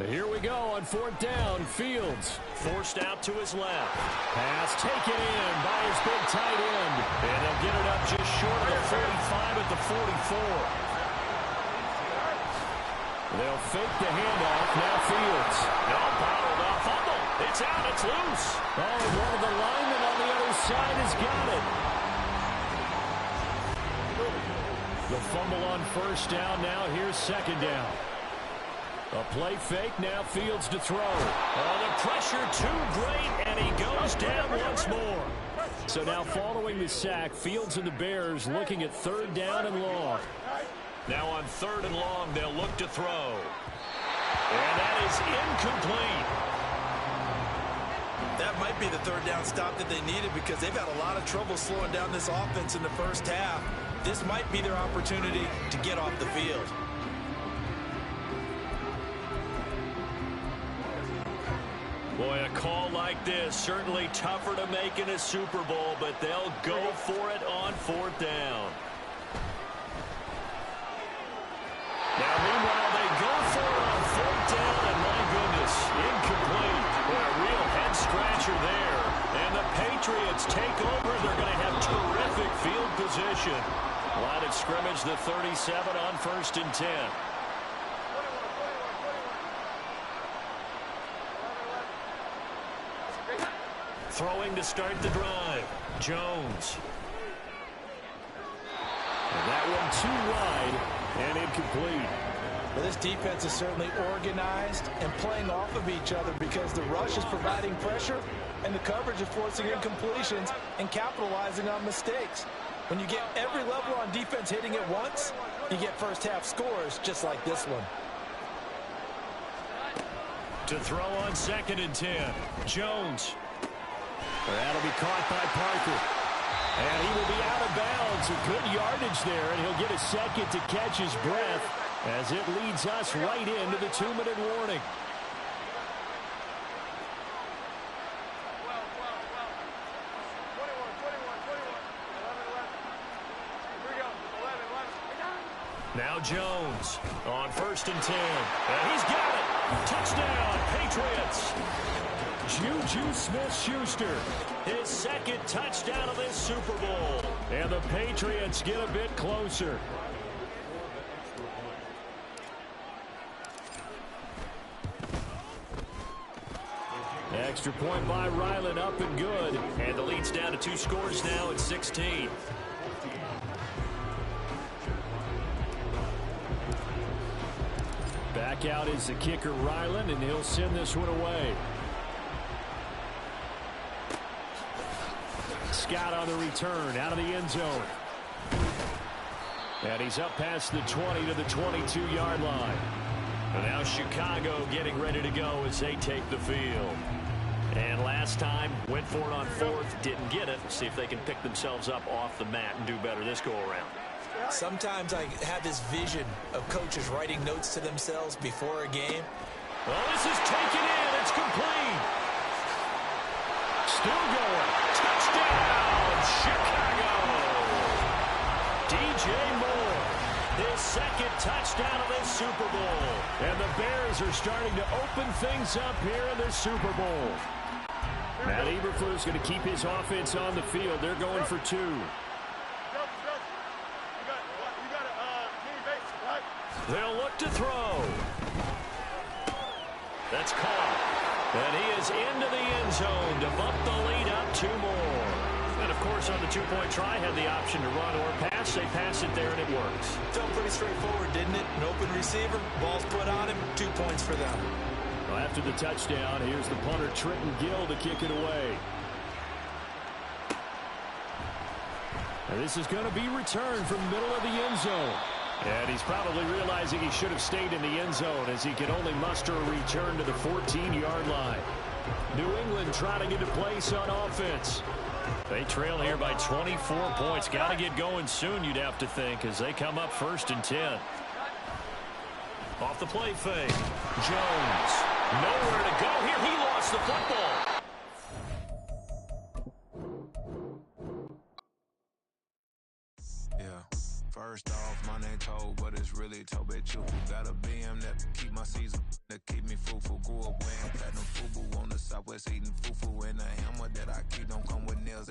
Here we go on 4th down. Fields forced out to his left. Pass taken in by his big tight end. And they'll get it up just short of the 45 at the 44. They'll fake the handoff. Now Fields. No, bottled up. Fumble. It's out. It's loose. Oh, one of the linemen on the other side has got it. The fumble on 1st down. Now here's 2nd down. A play fake, now Fields to throw. Oh, the pressure too great, and he goes down once more. So now following the sack, Fields and the Bears looking at 3rd down and long. Now on 3rd and long, they'll look to throw. And that is incomplete. That might be the 3rd down stop that they needed because they've had a lot of trouble slowing down this offense in the first half. This might be their opportunity to get off the field. Boy, a call like this, certainly tougher to make in a Super Bowl, but they'll go for it on 4th down. Now, meanwhile, they go for it on 4th down, and my goodness, incomplete. Boy, a real head-scratcher there. And the Patriots take over. They're going to have terrific field position. Line of scrimmage, the 37 on 1st and 10. Throwing to start the drive. Jones. And that one too wide and incomplete. Well, this defense is certainly organized and playing off of each other because the rush is providing pressure and the coverage is forcing incompletions and capitalizing on mistakes. When you get every level on defense hitting at once, you get first half scores just like this one. To throw on 2nd and 10. Jones. That'll be caught by Parker. And he will be out of bounds. A good yardage there, and he'll get a second to catch his breath as it leads us right into the 2-minute warning. Now Jones on 1st and 10. And he's got it. Touchdown, Patriots. Juju Smith-Schuster, his 2nd touchdown of this Super Bowl. And the Patriots get a bit closer. Extra point by Ryland, up and good. And the lead's down to 2 scores now at 16. Back out is the kicker, Ryland, and he'll send this one away. Scott on the return, out of the end zone. And he's up past the 20 to the 22-yard line. And now Chicago getting ready to go as they take the field. And last time, went for it on 4th, didn't get it. See if they can pick themselves up off the mat and do better this go-around. Sometimes I have this vision of coaches writing notes to themselves before a game. Well, this is taken in. It's complete. Still going. Touchdown, Chicago. DJ Moore, his 2nd touchdown of this Super Bowl. And the Bears are starting to open things up here in this Super Bowl. Matt Eberflus going to keep his offense on the field. They're going for 2. They'll look to throw. That's caught. And he is into the end zone to bump the lead up 2 more. And, of course, on the 2-point try, had the option to run or pass. They pass it there, and it works. Felt pretty straightforward, didn't it? An open receiver, ball's put on him, 2 points for them. Well, after the touchdown, here's the punter, Trenton Gill, to kick it away. And this is going to be returned from the middle of the end zone. And he's probably realizing he should have stayed in the end zone as he could only muster a return to the 14-yard line. New England trying to get a place on offense. They trail here by 24 points. Got to get going soon, you'd have to think, as they come up 1st and 10. Off the play fake. Jones. Nowhere to go here. He lost the football. First off, my name Toe, but it's really Toe Chu. Got a BM that keep my season, that keep me fufu. Go away and platinum fubu on the Southwest eating fufu. And a hammer that I keep don't come with nails.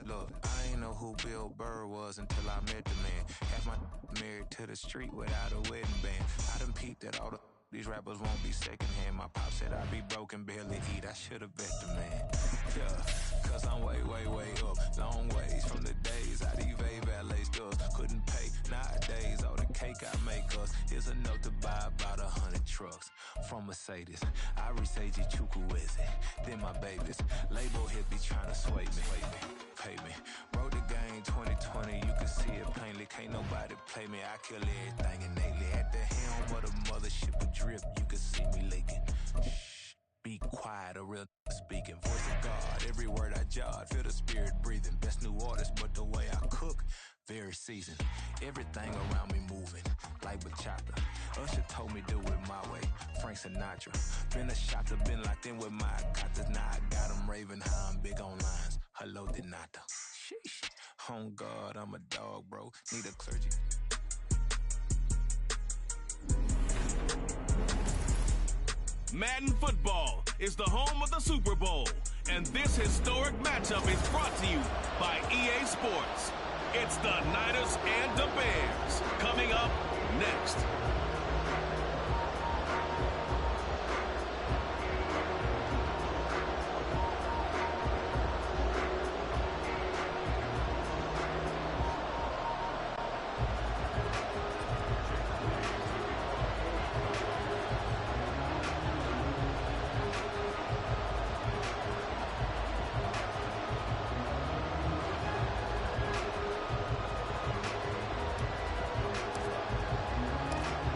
Look, I ain't know who Bill Burr was until I met the man. Half my married to the street without a wedding band. I done peeped at all these rappers won't be secondhand. My pop said I'd be broken, barely eat. I should've bet the man. Yeah, cause I'm way, way, way up. Long ways from the days I these valet stores couldn't pay. Nowadays, all the cake I make us. Here's a note to buy about 100 trucks from Mercedes. I Seiji Chukwueze, then my babies. Label hit be trying to sway me. Pay me. Wrote the game 2020, you can see it plainly. Can't nobody play me. I kill everything innately. At the helm of the mothership of drip, you can see me leaking. Shh, be quiet, a real speaking. Voice of God, every word I jot. Feel the spirit breathing. Best new artist, but the way I cook, very seasoned. Everything around me moving, like bachata. Usher told me do it my way. Frank Sinatra. Been a shotter, been locked in with my cotters. Now I got them raving how I'm big on lines. Hello, Denata. Sheesh. On God, I'm a dog, bro. Need a clergy. Madden football is the home of the Super Bowl, and this historic matchup is brought to you by EA Sports. It's the Niners and the Bears coming up next.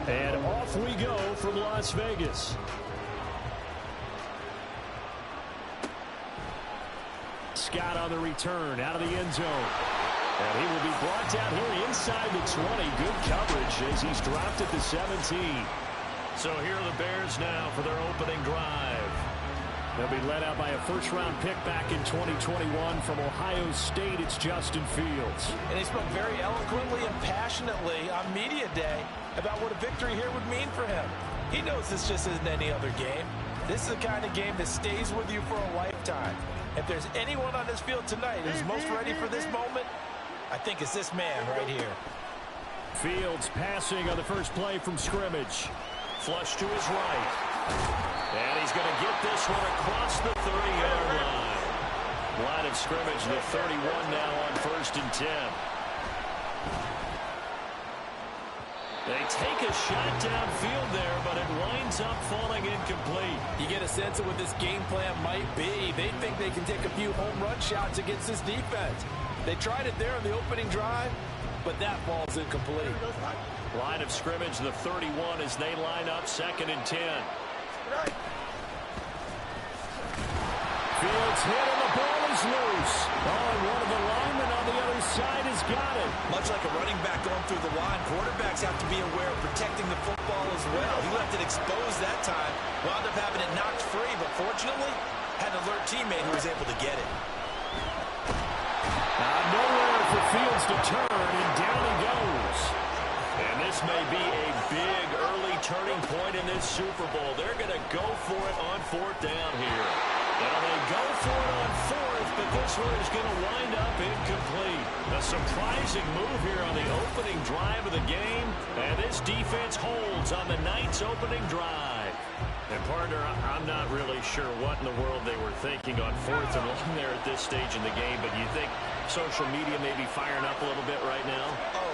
And off we go from Las Vegas. Scott on the return out of the end zone. And he will be brought down here inside the 20. Good coverage as he's dropped at the 17. So here are the Bears now for their opening drive. They'll be led out by a first-round pick back in 2021 from Ohio State. It's Justin Fields. And he spoke very eloquently and passionately on Media Day about what a victory here would mean for him. He knows this just isn't any other game. This is the kind of game that stays with you for a lifetime. If there's anyone on this field tonight who's most ready for this moment, I think it's this man right here. Fields passing on the first play from scrimmage. Flush to his right. And he's going to get this one across the 30-yard line. Line of scrimmage, the 31 now on 1st and 10. They take a shot downfield there, but it winds up falling incomplete. You get a sense of what this game plan might be. They think they can take a few home run shots against this defense. They tried it there on the opening drive, but that ball's incomplete. Line of scrimmage, the 31 as they line up 2nd and 10. Fields hit and the ball is loose. Oh, and one of the linemen on the other side has got it. Much like a running back going through the line, quarterbacks have to be aware of protecting the football as well. He left it exposed that time, wound up having it knocked free, but fortunately, had an alert teammate who was able to get it. Nowhere for Fields to turn, and down he goes. And this may be a big early turning point in this Super Bowl. They're going to go for it on 4th down here. Now they go for it on 4th, but this one is going to wind up incomplete. A surprising move here on the opening drive of the game, and this defense holds on the night's opening drive. And partner, I'm not really sure what in the world they were thinking on 4th and 1 there at this stage in the game, but you think social media may be firing up a little bit right now? Oh,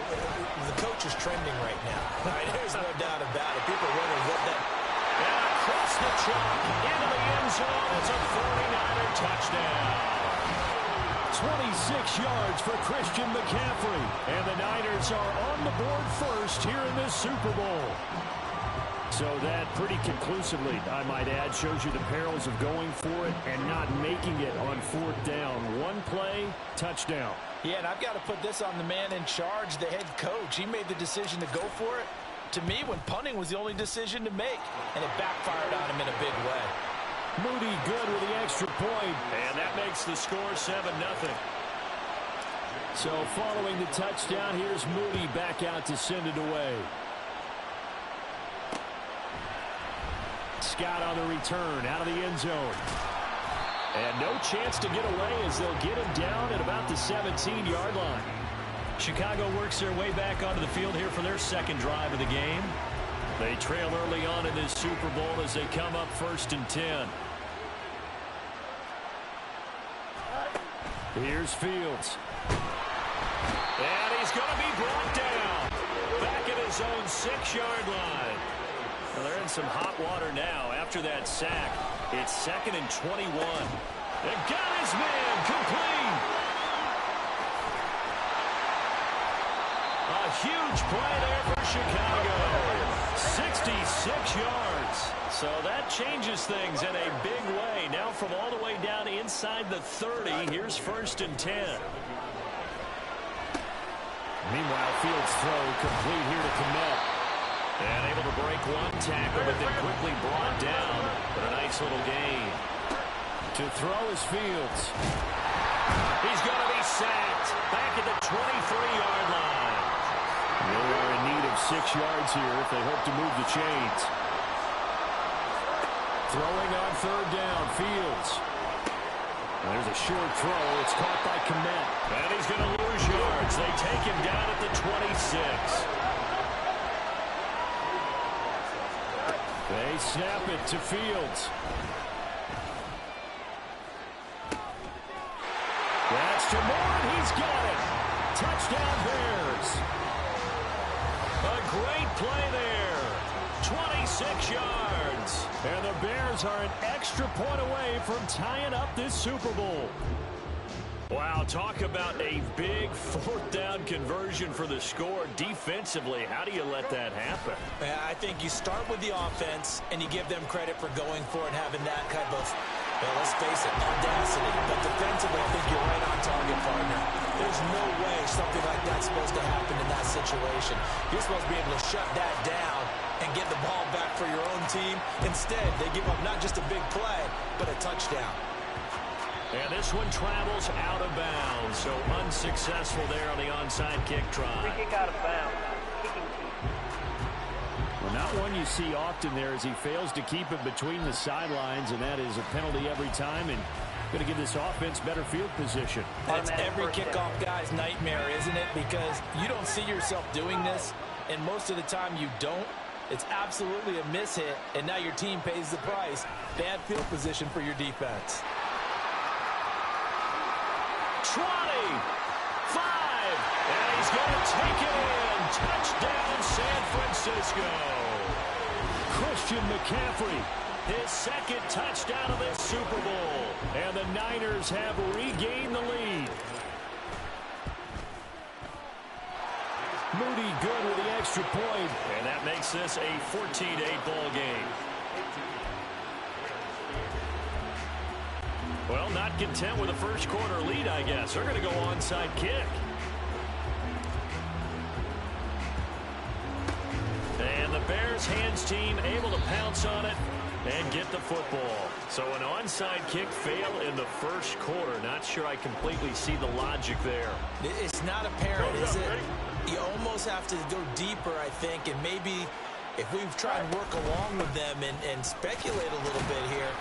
the coach is trending right now. Right? There's no doubt about it. People are wondering what that... And across the chalk, into the end zone, it's a 49er touchdown. 26 yards for Christian McCaffrey. And the Niners are on the board first here in this Super Bowl. So that pretty conclusively, I might add, shows you the perils of going for it and not making it on 4th down. One play, touchdown. Yeah, and I've got to put this on the man in charge, the head coach. He made the decision to go for it. To me, when punting was the only decision to make, and it backfired on him in a big way. Moody good with the extra point, and that makes the score 7-0. So following the touchdown, here's Moody back out to send it away. Scott on the return out of the end zone. And no chance to get away as they'll get him down at about the 17-yard line. Chicago works their way back onto the field here for their 2nd drive of the game. They trail early on in this Super Bowl as they come up 1st and 10. Here's Fields. And he's going to be brought down. Back at his own 6-yard line. Well, they're in some hot water now after that sack. It's 2nd and 21. They got his man complete. A huge play there for Chicago. 66 yards. So that changes things in a big way. Now from all the way down inside the 30, here's 1st and 10. Meanwhile, Fields' throw complete here to Kmet. And able to break one tackle, but then quickly brought down. But a nice little gain. To throw is Fields. He's going to be sacked. Back at the 23-yard line. They are in need of 6 yards here if they hope to move the chains. Throwing on 3rd down, Fields. There's a short throw. It's caught by Kmet. And he's going to lose yards. They take him down at the 26. They snap it to Fields. That's to Moore. He's got it. Touchdown Bears. A great play there. 26 yards. And the Bears are an extra point away from tying up this Super Bowl. Wow, talk about a big 4th down conversion for the score. Defensively, how do you let that happen? I think you start with the offense, and you give them credit for going for it and having that kind of, well, let's face it, audacity. But defensively, I think you're right on target, partner. There's no way something like that's supposed to happen in that situation. You're supposed to be able to shut that down and get the ball back for your own team. Instead, they give up not just a big play, but a touchdown. And this one travels out of bounds, so unsuccessful there on the onside kick try. Free kick out of bounds. Well, not one you see often there as he fails to keep it between the sidelines, and that is a penalty every time, and going to give this offense better field position. That's every kickoff guy's nightmare, isn't it? Because you don't see yourself doing this, and most of the time you don't. It's absolutely a mishit, and now your team pays the price. Bad field position for your defense. 20, 5, and he's going to take it in. Touchdown, San Francisco. Christian McCaffrey, his 2nd touchdown of this Super Bowl. And the Niners have regained the lead. Moody good with the extra point, and that makes this a 14-8 ball game. Well, not content with a first quarter lead, I guess. They're going to go onside kick. And the Bears hands team able to pounce on it and get the football. So an onside kick fail in the first quarter. Not sure I completely see the logic there. It's not apparent, is it? You almost have to go deeper, I think, and maybe if we try and work along with them and speculate a little bit here,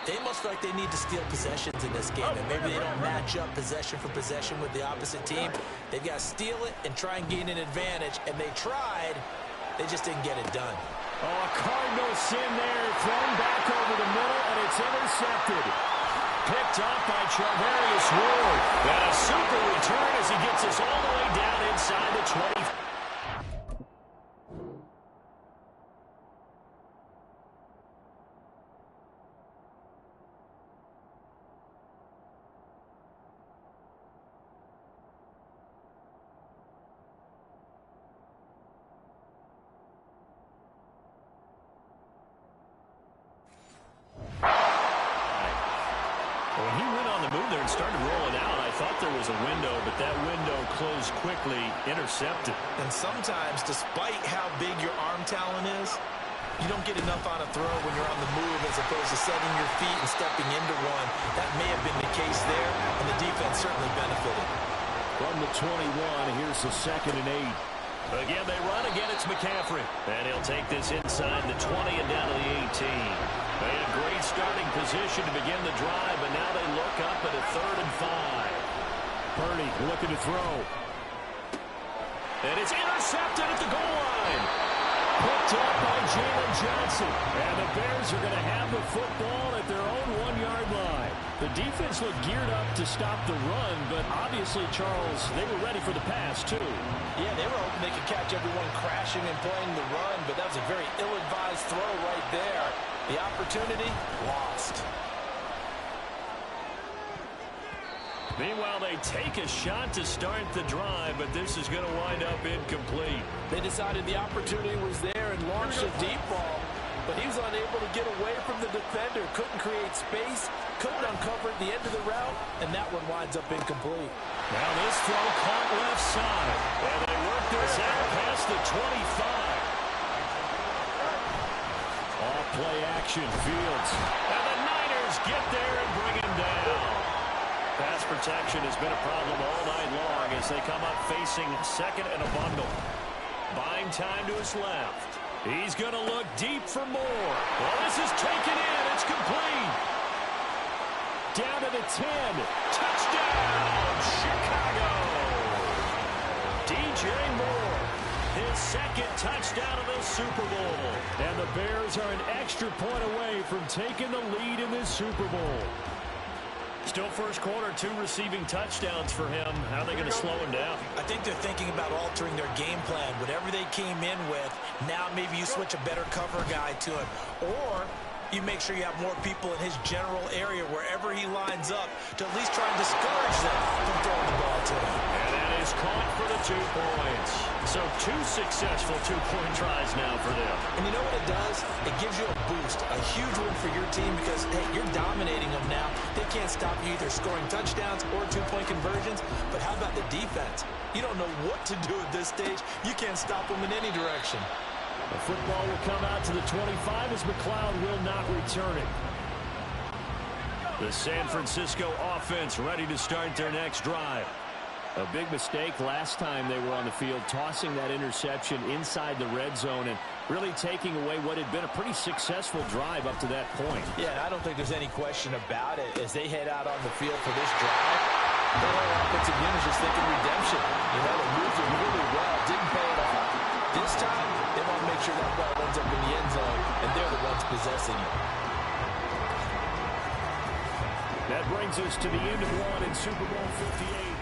they must feel like they need to steal possessions in this game, and maybe they don't match up possession for possession with the opposite team. They've got to steal it and try and gain an advantage, and they tried. They just didn't get it done. Oh, a Cardinal sin there, thrown back over the middle, and it's intercepted. Picked up by Charvarius Ward. And a super return as he gets us all the way down inside the 20. When he went on the move there and started rolling out, I thought there was a window, but that window closed quickly, intercepted. And sometimes, despite how big your arm talent is, you don't get enough on a throw when you're on the move as opposed to setting your feet and stepping into one. That may have been the case there, and the defense certainly benefited. From the 21, here's the 2nd and 8. Again, they run. Again, it's McCaffrey. And he'll take this inside the 20 and down to the 18. They had great starting position to begin the drive, but now they look up at a 3rd and 5. Purdy looking to throw. And it's intercepted at the goal line. Picked up by Jalen Johnson. And the Bears are going to have the football at their own 1-yard line. The defense looked geared up to stop the run, but obviously, Charles, they were ready for the pass, too. Yeah, they were time they can catch everyone crashing and playing the run, but that was a very ill-advised throw right there. The opportunity lost. Meanwhile, they take a shot to start the drive, but this is going to wind up incomplete. They decided the opportunity was there and launched a deep ball, but he was unable to get away from the defender. Couldn't create space, couldn't uncover at the end of the route, and that one winds up incomplete. Now this throw caught left side, and they work this out past the 25. Off-play action, Fields. And the Niners get there and bring him down. Pass protection has been a problem all night long as they come up facing second and a bundle. Buying time to his left. He's going to look deep for more. Well, this is taken in. It's complete. Down to the 10. Touchdown, Chicago. DJ Moore, his second touchdown of the Super Bowl. And the Bears are an extra point away from taking the lead in this Super Bowl. Still first quarter, 2 receiving touchdowns for him. How are they going to slow him down? I think they're thinking about altering their game plan. Whatever they came in with, now maybe you switch a better cover guy to it. Or you make sure you have more people in his general area wherever he lines up to at least try and discourage them from throwing the ball to him. And that is caught for the 2 points. So 2 successful 2-point tries now for them. And you know what it does? It gives you a boost, a huge win for your team because, hey, you're dominating them now. They can't stop you either scoring touchdowns or 2-point conversions. But how about the defense? You don't know what to do at this stage. You can't stop them in any direction. The football will come out to the 25 as McLeod will not return it. The San Francisco offense ready to start their next drive. A big mistake last time they were on the field, tossing that interception inside the red zone and really taking away what had been a pretty successful drive up to that point. Yeah, I don't think there's any question about it. As they head out on the field for this drive, the whole offensive unit is just thinking redemption. You know, they moved it really well, didn't pay it off. This time, they want to make sure that ball ends up in the end zone, and they're the ones possessing it. That brings us to the end of one in Super Bowl 58.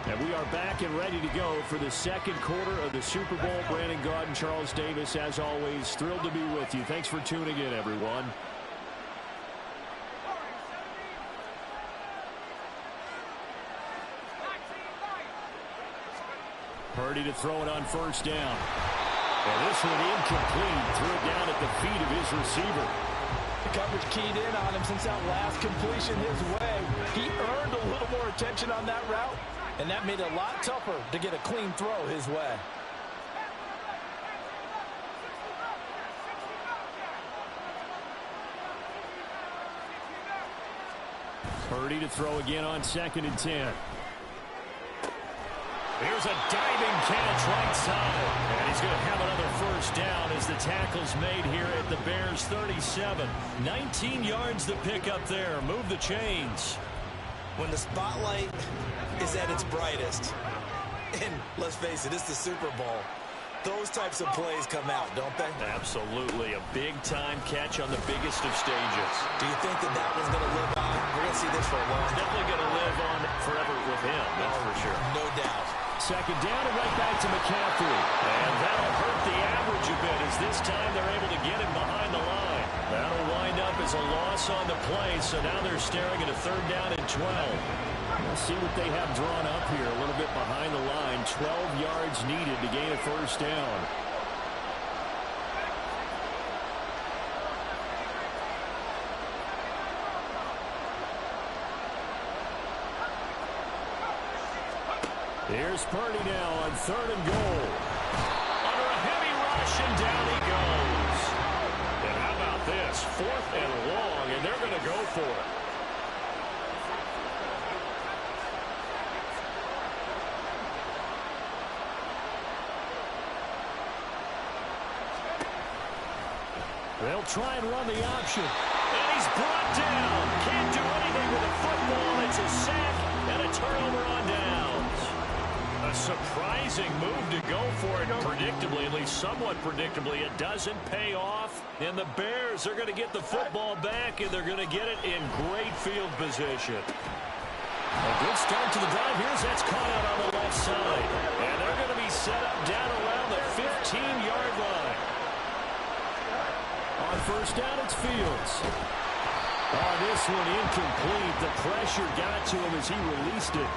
And we are back and ready to go for the second quarter of the Super Bowl. Brandon Gaudin, Charles Davis, as always, thrilled to be with you. Thanks for tuning in, everyone. Purdy to throw it on first down. And this one incomplete. Threw it down at the feet of his receiver. The coverage keyed in on him since that last completion his way. He earned a little more attention on that route, and that made it a lot tougher to get a clean throw his way. Purdy to throw again on 2nd and 10. Here's a diving catch right side. And he's going to have another first down as the tackle's made here at the Bears 37. 19 yards to pick up there. Move the chains. When the spotlight is at its brightest, and let's face it, it's the Super Bowl, those types of plays come out, don't they? Absolutely. A big-time catch on the biggest of stages. Do you think that that one's going to live on? We're going to see this for a long time. Definitely going to live on forever with him, that's for sure. No doubt. Second down and right back to McCaffrey. And that'll hurt the average a bit as this time they're able to get him behind the line. That'll wind up as a loss on the play, so now they're staring at a 3rd down and 12. We'll see what they have drawn up here, a little bit behind the line. 12 yards needed to gain a first down. Here's Purdy now on 3rd and goal. Under a heavy rush, and down he goes. And how about this? 4th and long, and they're going to go for it. They'll try and run the option. And he's brought down. Can't do anything with the football. It's a sack and a turnover on downs. A surprising move to go for it predictably, at least somewhat predictably. It doesn't pay off. And the Bears are going to get the football back, and they're going to get it in great field position. A good start to the drive. Here's that's caught out on the left side. And they're going to be set up down around the 15-yard line. On first down, it's Fields. Oh, this one incomplete. The pressure got to him as he released it.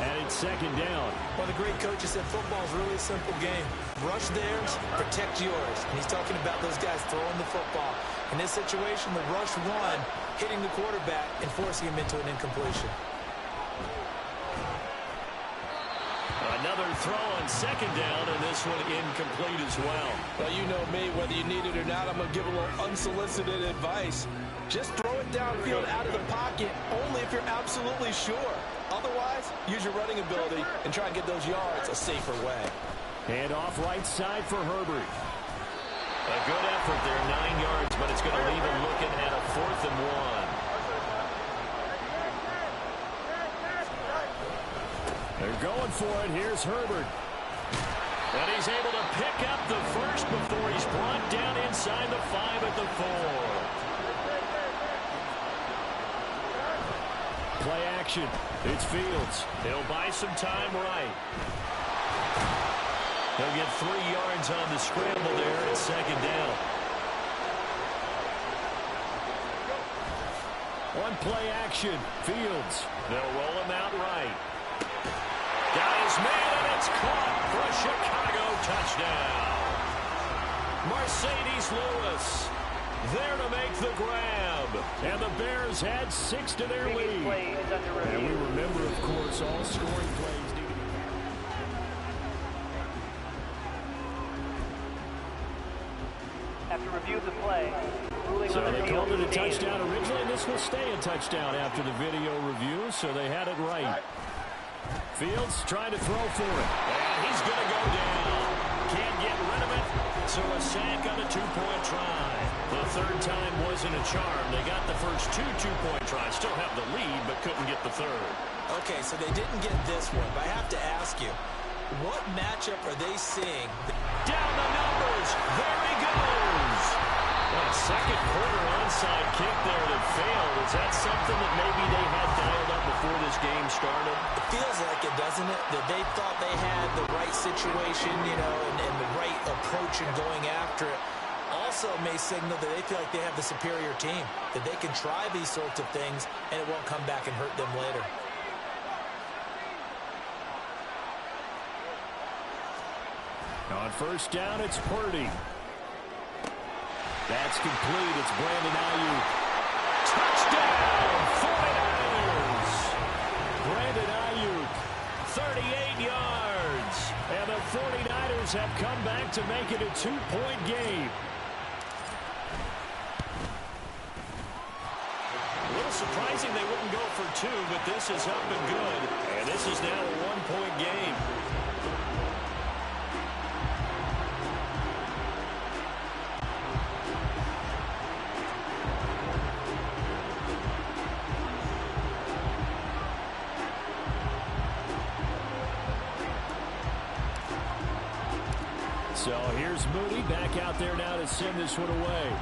And it's second down. Well, the great coach said football is really a simple game. Rush theirs, protect yours. And he's talking about those guys throwing the football. In this situation, the rush one, hitting the quarterback and forcing him into an incompletion. Another throw on second down, and this one incomplete as well. Well, you know me, whether you need it or not, I'm going to give a little unsolicited advice. Just throw it downfield out of the pocket, only if you're absolutely sure. Otherwise, use your running ability and try and get those yards a safer way. Hand off right side for Herbert. A good effort there, 9 yards, but it's going to leave him looking at a 4th and 1. They're going for it. Here's Herbert. And he's able to pick up the first before he's brought down inside the 5 at the 4. Play action. It's Fields. He'll buy some time right. He'll get 3 yards on the scramble there at second down. One play action. Fields. They'll roll him out right. Got his man, and it's caught for a Chicago touchdown. Mercedes Lewis there to make the grab. And the Bears had 6 to their lead. And we remember, of course, all scoring plays need to be. Have to review the play. So they called it a touchdown originally, and this will stay a touchdown after the video review, so they had it right. Fields trying to throw for it. And he's going to go down. Can't get rid of it. So a sack on a 2-point try. The third time wasn't a charm. They got the first 2 2-point tries. Still have the lead, but couldn't get the third. Okay, so they didn't get this one, but I have to ask you, what matchup are they seeing? Down the numbers. There he goes. Well, a second quarter onside kick there that failed. Is that something that maybe they had dialed up before this game started? It feels like it, doesn't it? That they thought they had the right situation, you know, and the right approach in going after it. Also may signal that they feel like they have the superior team, that they can try these sorts of things and it won't come back and hurt them later. On first down, it's Purdy. That's complete. It's Brandon Ayuk. Touchdown, 49ers. Brandon Ayuk, 38 yards. And the 49ers have come back to make it a 2-point game. A little surprising they wouldn't go for 2, but this is up and good. And this is now a 1-point game. So here's Moody back out there now to send this one away.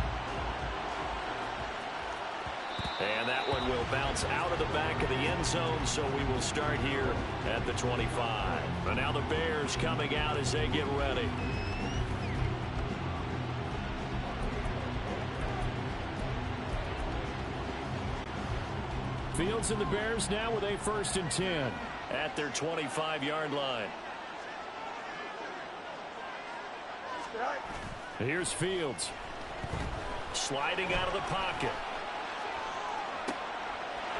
And that one will bounce out of the back of the end zone, so we will start here at the 25. But now the Bears coming out as they get ready. Fields and the Bears now with a 1st and 10 at their 25-yard line. Here's Fields. Sliding out of the pocket.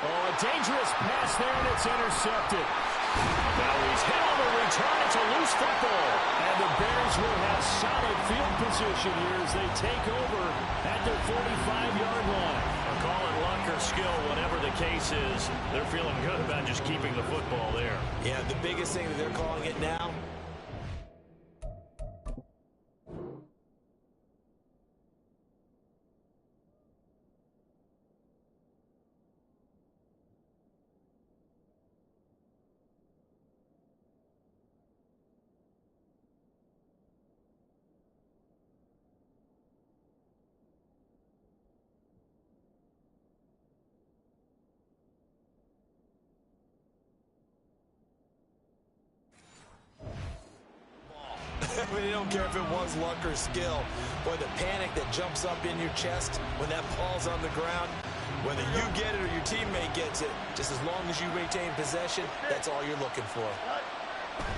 Oh, a dangerous pass there, and it's intercepted. Now he's hit on the return. It's a loose football. And the Bears will have solid field position here as they take over at their 45-yard line. Call it luck or skill, whatever the case is. They're feeling good about just keeping the football there. Yeah, the biggest thing that they're calling it now, I mean, you don't care if it was luck or skill. Boy, the panic that jumps up in your chest when that ball's on the ground, whether you get it or your teammate gets it, just as long as you retain possession, that's all you're looking for.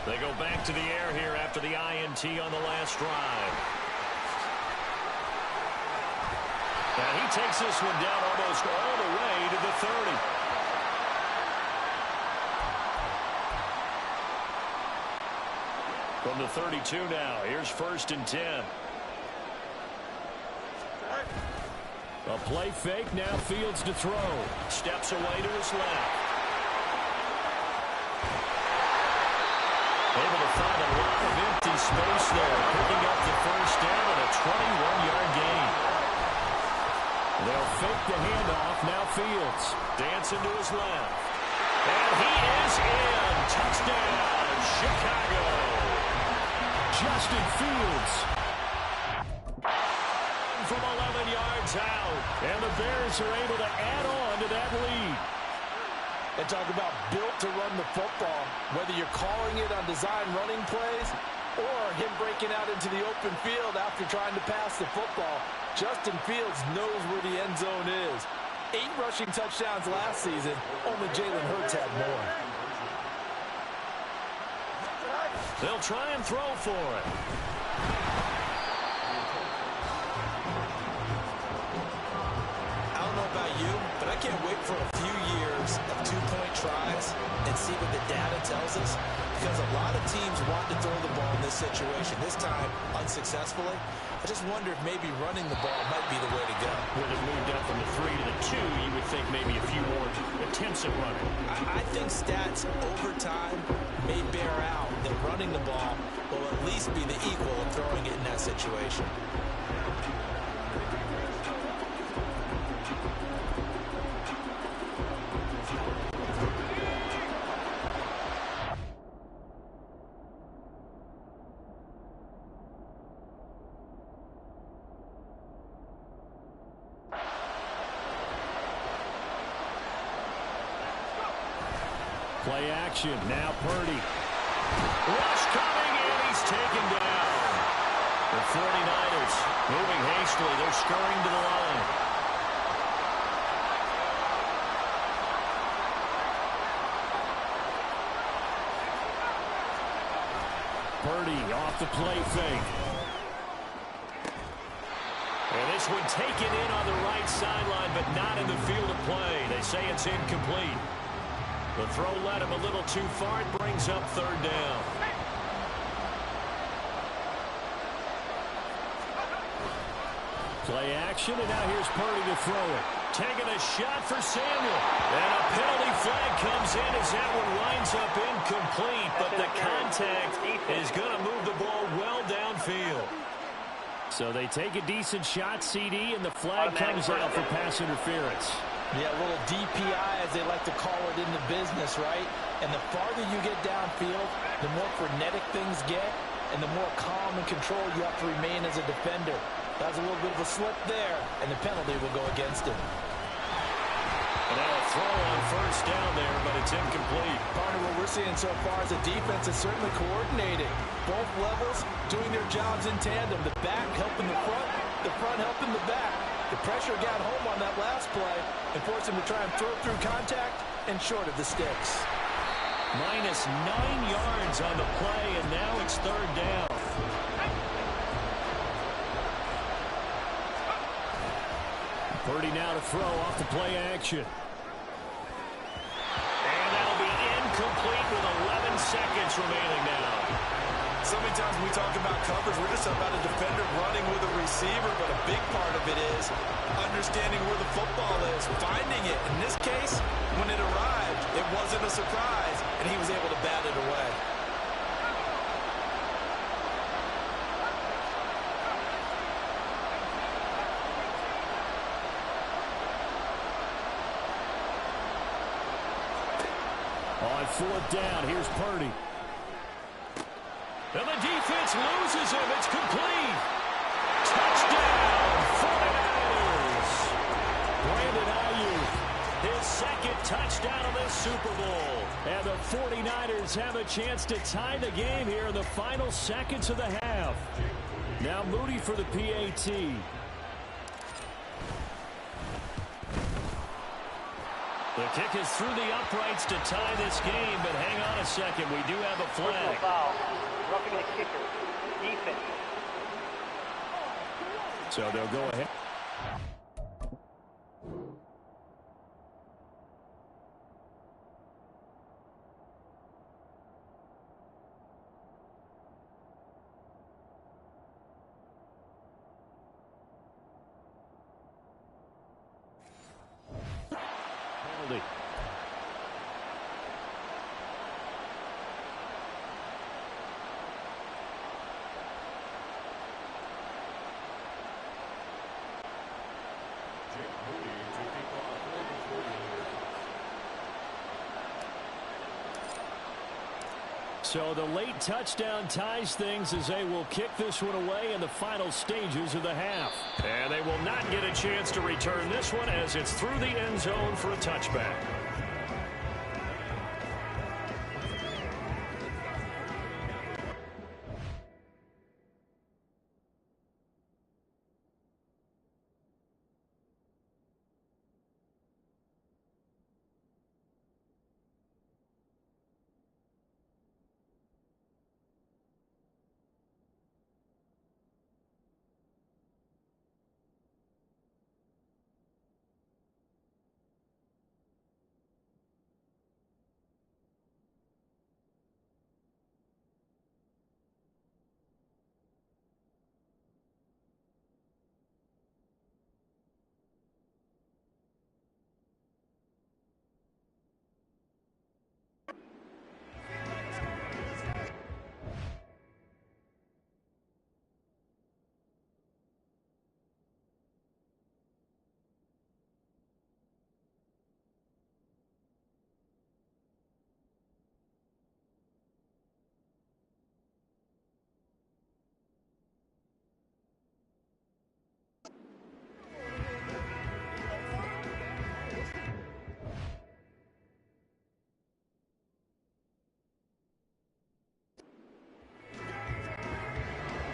They go back to the air here after the INT on the last drive. And he takes this one down almost all the way to the 30. From the 32 now, here's 1st and 10. A play fake, now Fields to throw. Steps away to his left. Able to find a lot of empty space there, picking up the 1st down and a 21-yard gain. They'll fake the handoff, now Fields. Dancing to his left. And he is in. Touchdown, Chicago. Justin Fields from 11 yards out. And the Bears are able to add on to that lead. And talk about built to run the football. Whether you're calling it on design running plays or him breaking out into the open field after trying to pass the football, Justin Fields knows where the end zone is. 8 rushing touchdowns last season. Only Jalen Hurts had more. They'll try and throw for it. I don't know about you, but I can't wait for a few years of 2-point tries and see what the data tells us, because a lot of teams want to throw the ball in this situation, this time unsuccessfully. I just wonder if maybe running the ball might be the way to go. With it moved up from the 3 to the 2, you would think maybe a few more attempts at running. I think stats over time may bear out that running the ball will at least be the equal of throwing it in that situation. Play action, now Purdy. Rush coming, and he's taken down. The 49ers moving hastily. They're scurrying to the line. Purdy off the play fake. And this one taken in on the right sideline, but not in the field of play. They say it's incomplete. The throw led him a little too far. It brings up 3rd down. Play action, and now here's Purdy to throw it. Taking a shot for Samuel. And a penalty flag comes in as that one winds up incomplete. But the contact is going to move the ball well downfield. So they take a decent shot, CD, and the flag comes out for pass interference. Yeah, a little DPI, as they like to call it in the business, right? And the farther you get downfield, the more frenetic things get, and the more calm and controlled you have to remain as a defender. That was a little bit of a slip there, and the penalty will go against him. And now a throw on 1st down there, but it's incomplete. Partner, what we're seeing so far is the defense is certainly coordinating. Both levels doing their jobs in tandem. The back helping the front helping the back. The pressure got home on that last play and forced him to try and throw through contact and short of the sticks. Minus 9 yards on the play, and now it's 3rd down. Purdy now to throw off the play action. And that'll be incomplete with 11 seconds remaining now. So many times when we talk about coverage, we're just about a defender running with a receiver, but a big part of it is understanding where the football is, finding it. In this case, when it arrived, it wasn't a surprise, and he was able to bat it away. On 4th down, here's Purdy. And the defense loses him. It's complete. Touchdown, 49ers. Brandon Ayuk, his 2nd touchdown of this Super Bowl. And the 49ers have a chance to tie the game here in the final seconds of the half. Now Moody for the PAT. The kick is through the uprights to tie this game, but hang on a second. We do have a flag. Personal foul. Roughing the kicker. Defense. So they'll go ahead. Penalty. So the late touchdown ties things as they will kick this one away in the final stages of the half. And they will not get a chance to return this one as it's through the end zone for a touchback.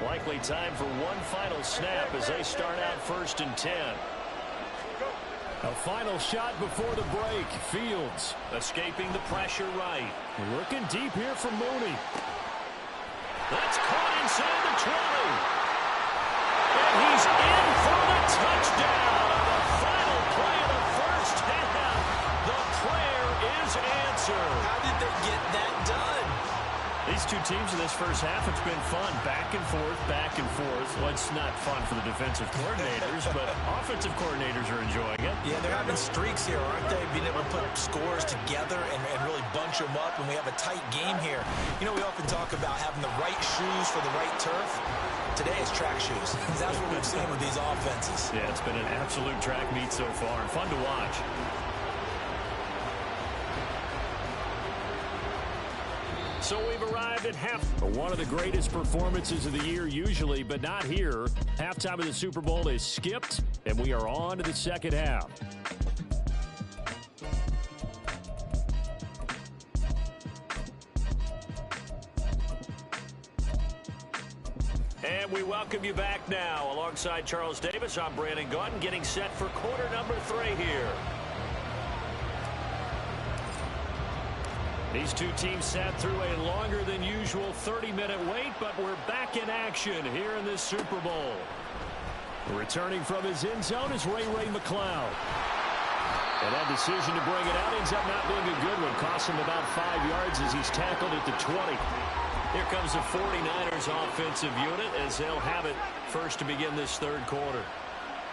Likely time for one final snap as they start out 1st and 10. A final shot before the break. Fields escaping the pressure right. Looking deep here for Mooney. That's caught inside the 20. And he's in for the touchdown on the final play of the first half. The prayer is answered. How did they get that done? These two teams in this first half, it's been fun. Back and forth, back and forth. Well, it's not fun for the defensive coordinators, but offensive coordinators are enjoying it. Yeah, they're having streaks here, aren't they? Being able to put scores together and really bunch them up when we have a tight game here. You know, we often talk about having the right shoes for the right turf. Today is track shoes. That's what we've seen with these offenses. Yeah, it's been an absolute track meet so far. Fun to watch. So we've arrived at half. One of the greatest performances of the year usually, but not here. Halftime of the Super Bowl is skipped, and we are on to the second half. And we welcome you back now. Alongside Charles Davis, I'm Brandon Gaudin, getting set for quarter number 3 here. These two teams sat through a longer than usual 30-minute wait, but we're back in action here in this Super Bowl. Returning from his end zone is Ray McLeod. And that decision to bring it out ends up not being a good one. Costs him about 5 yards as he's tackled at the 20. Here comes the 49ers offensive unit as they'll have it first to begin this third quarter.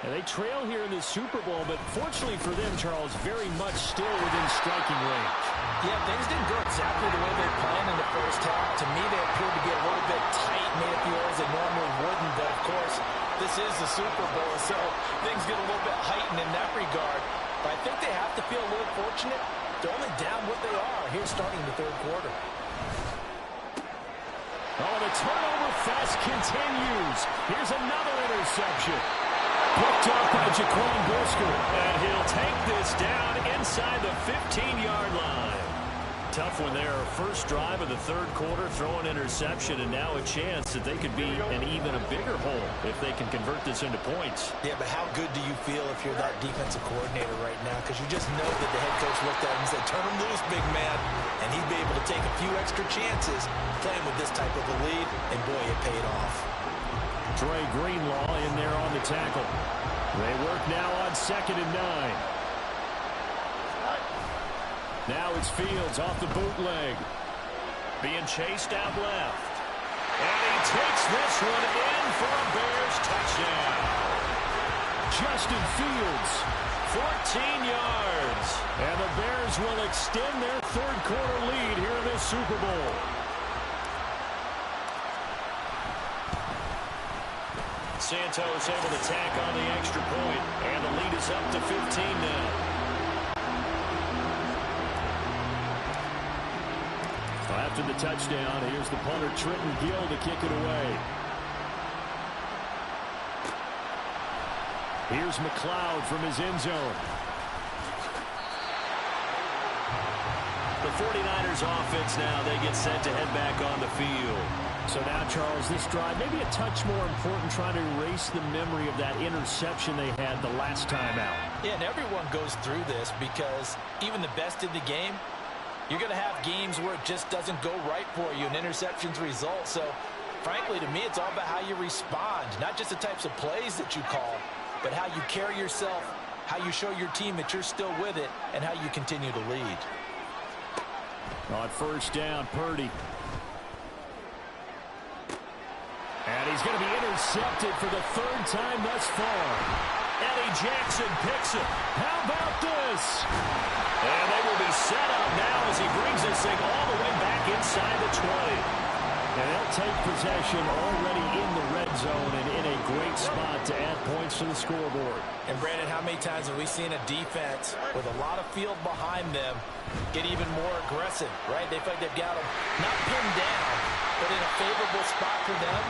And they trail here in the Super Bowl, but fortunately for them, Charles, very much still within striking range. Yeah, things didn't go exactly the way they planned in the first half. To me, they appeared to get a little bit tight, made it feel as they normally wouldn't. But, of course, this is the Super Bowl, so things get a little bit heightened in that regard. But I think they have to feel a little fortunate. They're only down what they are here starting the third quarter. Oh, the turnover fest continues. Here's another interception. Picked up by Jaquan Brisker. And he'll take this down inside the 15-yard line. tough one there. First drive of the third quarter, throw an interception, and now a chance that they could be in even a bigger hole if they can convert this into points. Yeah, but how good do you feel if you're that defensive coordinator right now? Because you just know that the head coach looked at him and said, turn him loose, big man. And he'd be able to take a few extra chances playing with this type of a lead, and boy, it paid off. Dre Greenlaw in there on the tackle. They work now on 2nd and 9. Now it's Fields off the bootleg. Being chased out left. And he takes this one in for a Bears touchdown. Justin Fields, 14 yards. And the Bears will extend their third quarter lead here in this Super Bowl. Santos able to tack on the extra point, and the lead is up to 15 now. After the touchdown, here's the punter, Trenton Gill, to kick it away. Here's McLeod from his end zone. The 49ers offense now, they get set to head back on the field. So now, Charles, this drive maybe a touch more important, trying to erase the memory of that interception they had the last time out. Yeah, and everyone goes through this because even the best in the game, you're going to have games where it just doesn't go right for you, and interceptions result. So, frankly, to me, it's all about how you respond, not just the types of plays that you call, but how you carry yourself, how you show your team that you're still with it, and how you continue to lead. On first down, Purdy. And he's going to be intercepted for the third time thus far. Eddie Jackson picks it. How about this? And they will be set up now as he brings this thing all the way back inside the 20. And they'll take possession already in the red zone and in a great spot to add points to the scoreboard. And, Brandon, how many times have we seen a defense with a lot of field behind them get even more aggressive, right? They feel like they've got them not pinned down, but in a favorable spot for them.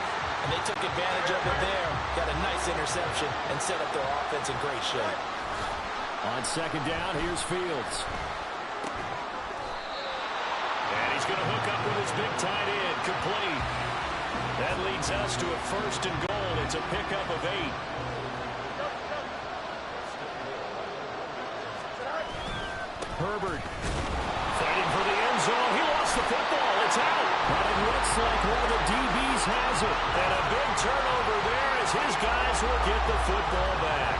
And they took advantage of it there, got a nice interception, and set up their offense in great shape. On second down, here's Fields. And he's going to hook up with his big tight end, complete. That leads us to a first and goal. It's a pickup of 8. Herbert fighting for the end zone. He lost the football. It's out. But it looks like one of the DBs has it. And a big turnover there as his guys will get the football back.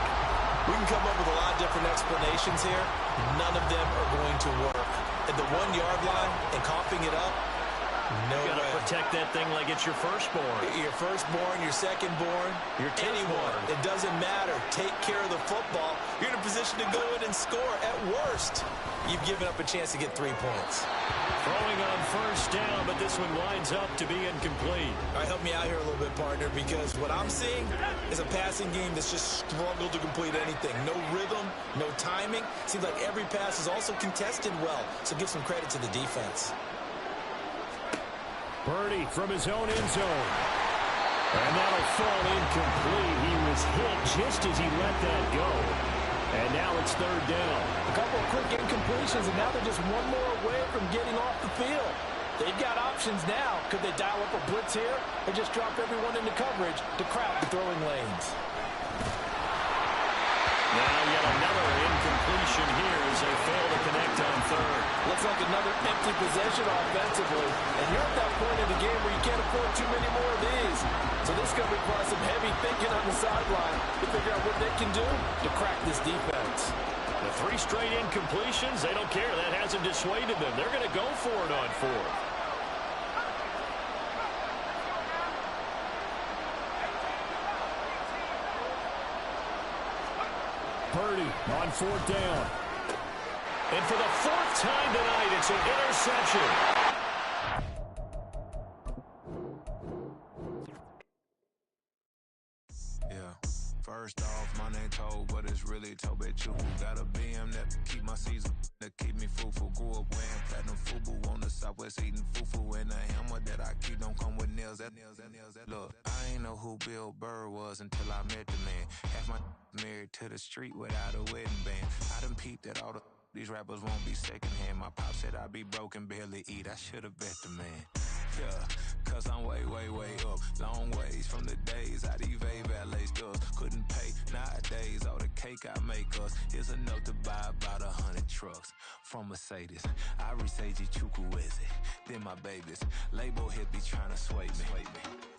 We can come up with a lot of different explanations here. None of them are going to work. At the 1-yard line and coughing it up, no way. You got to protect that thing like it's your firstborn. Your firstborn, your secondborn, anyone. It doesn't matter. Take care of the football. You're in a position to go in and score. At worst, you've given up a chance to get 3 points. Throwing on first down, but this one winds up to be incomplete. All right, help me out here a little bit, partner, because what I'm seeing is a passing game that's just struggled to complete anything. No rhythm, no timing. Seems like every pass is also contested well, so give some credit to the defense. Purdy from his own end zone. And that'll fall incomplete. He was hit just as he let that go. And now it's third down. A couple of quick incompletions, and now they're just one more away from getting off the field. They've got options now. Could they dial up a blitz here or just drop everyone into coverage to crowd the throwing lanes? Now yet another incompletion here as they fail to connect on third. Looks like another empty possession offensively. And you're at that point in the game where you can't afford too many more of these. So this is going to require some heavy thinking on the sideline to figure out what they can do to crack this defense. The 3 straight incompletions, they don't care. That hasn't dissuaded them. They're going to go for it on fourth. Purdy on fourth down. And for the 4th time tonight, it's an interception. First off, my name Toad, but it's really Tobe Chu. Got a BM that keep my season, that keep me fruitful. Grew up wearing platinum FUBU on the southwest, eating fufu. And the hammer that I keep don't come with nails. Look, I ain't know who Bill Burr was until I met the man. Half my married to the street without a wedding band. I done peeped at all the These rappers won't be secondhand. My pop said I'd be broken, barely eat. I should've bet the man. Yeah, cause I'm way, way, way up. Long ways from the days I evade valet stores. Couldn't pay nowadays. All the cake I make us is enough to buy about 100 trucks. From Mercedes, I resage Chukwueze. Then my babies, label hit be trying to sway me.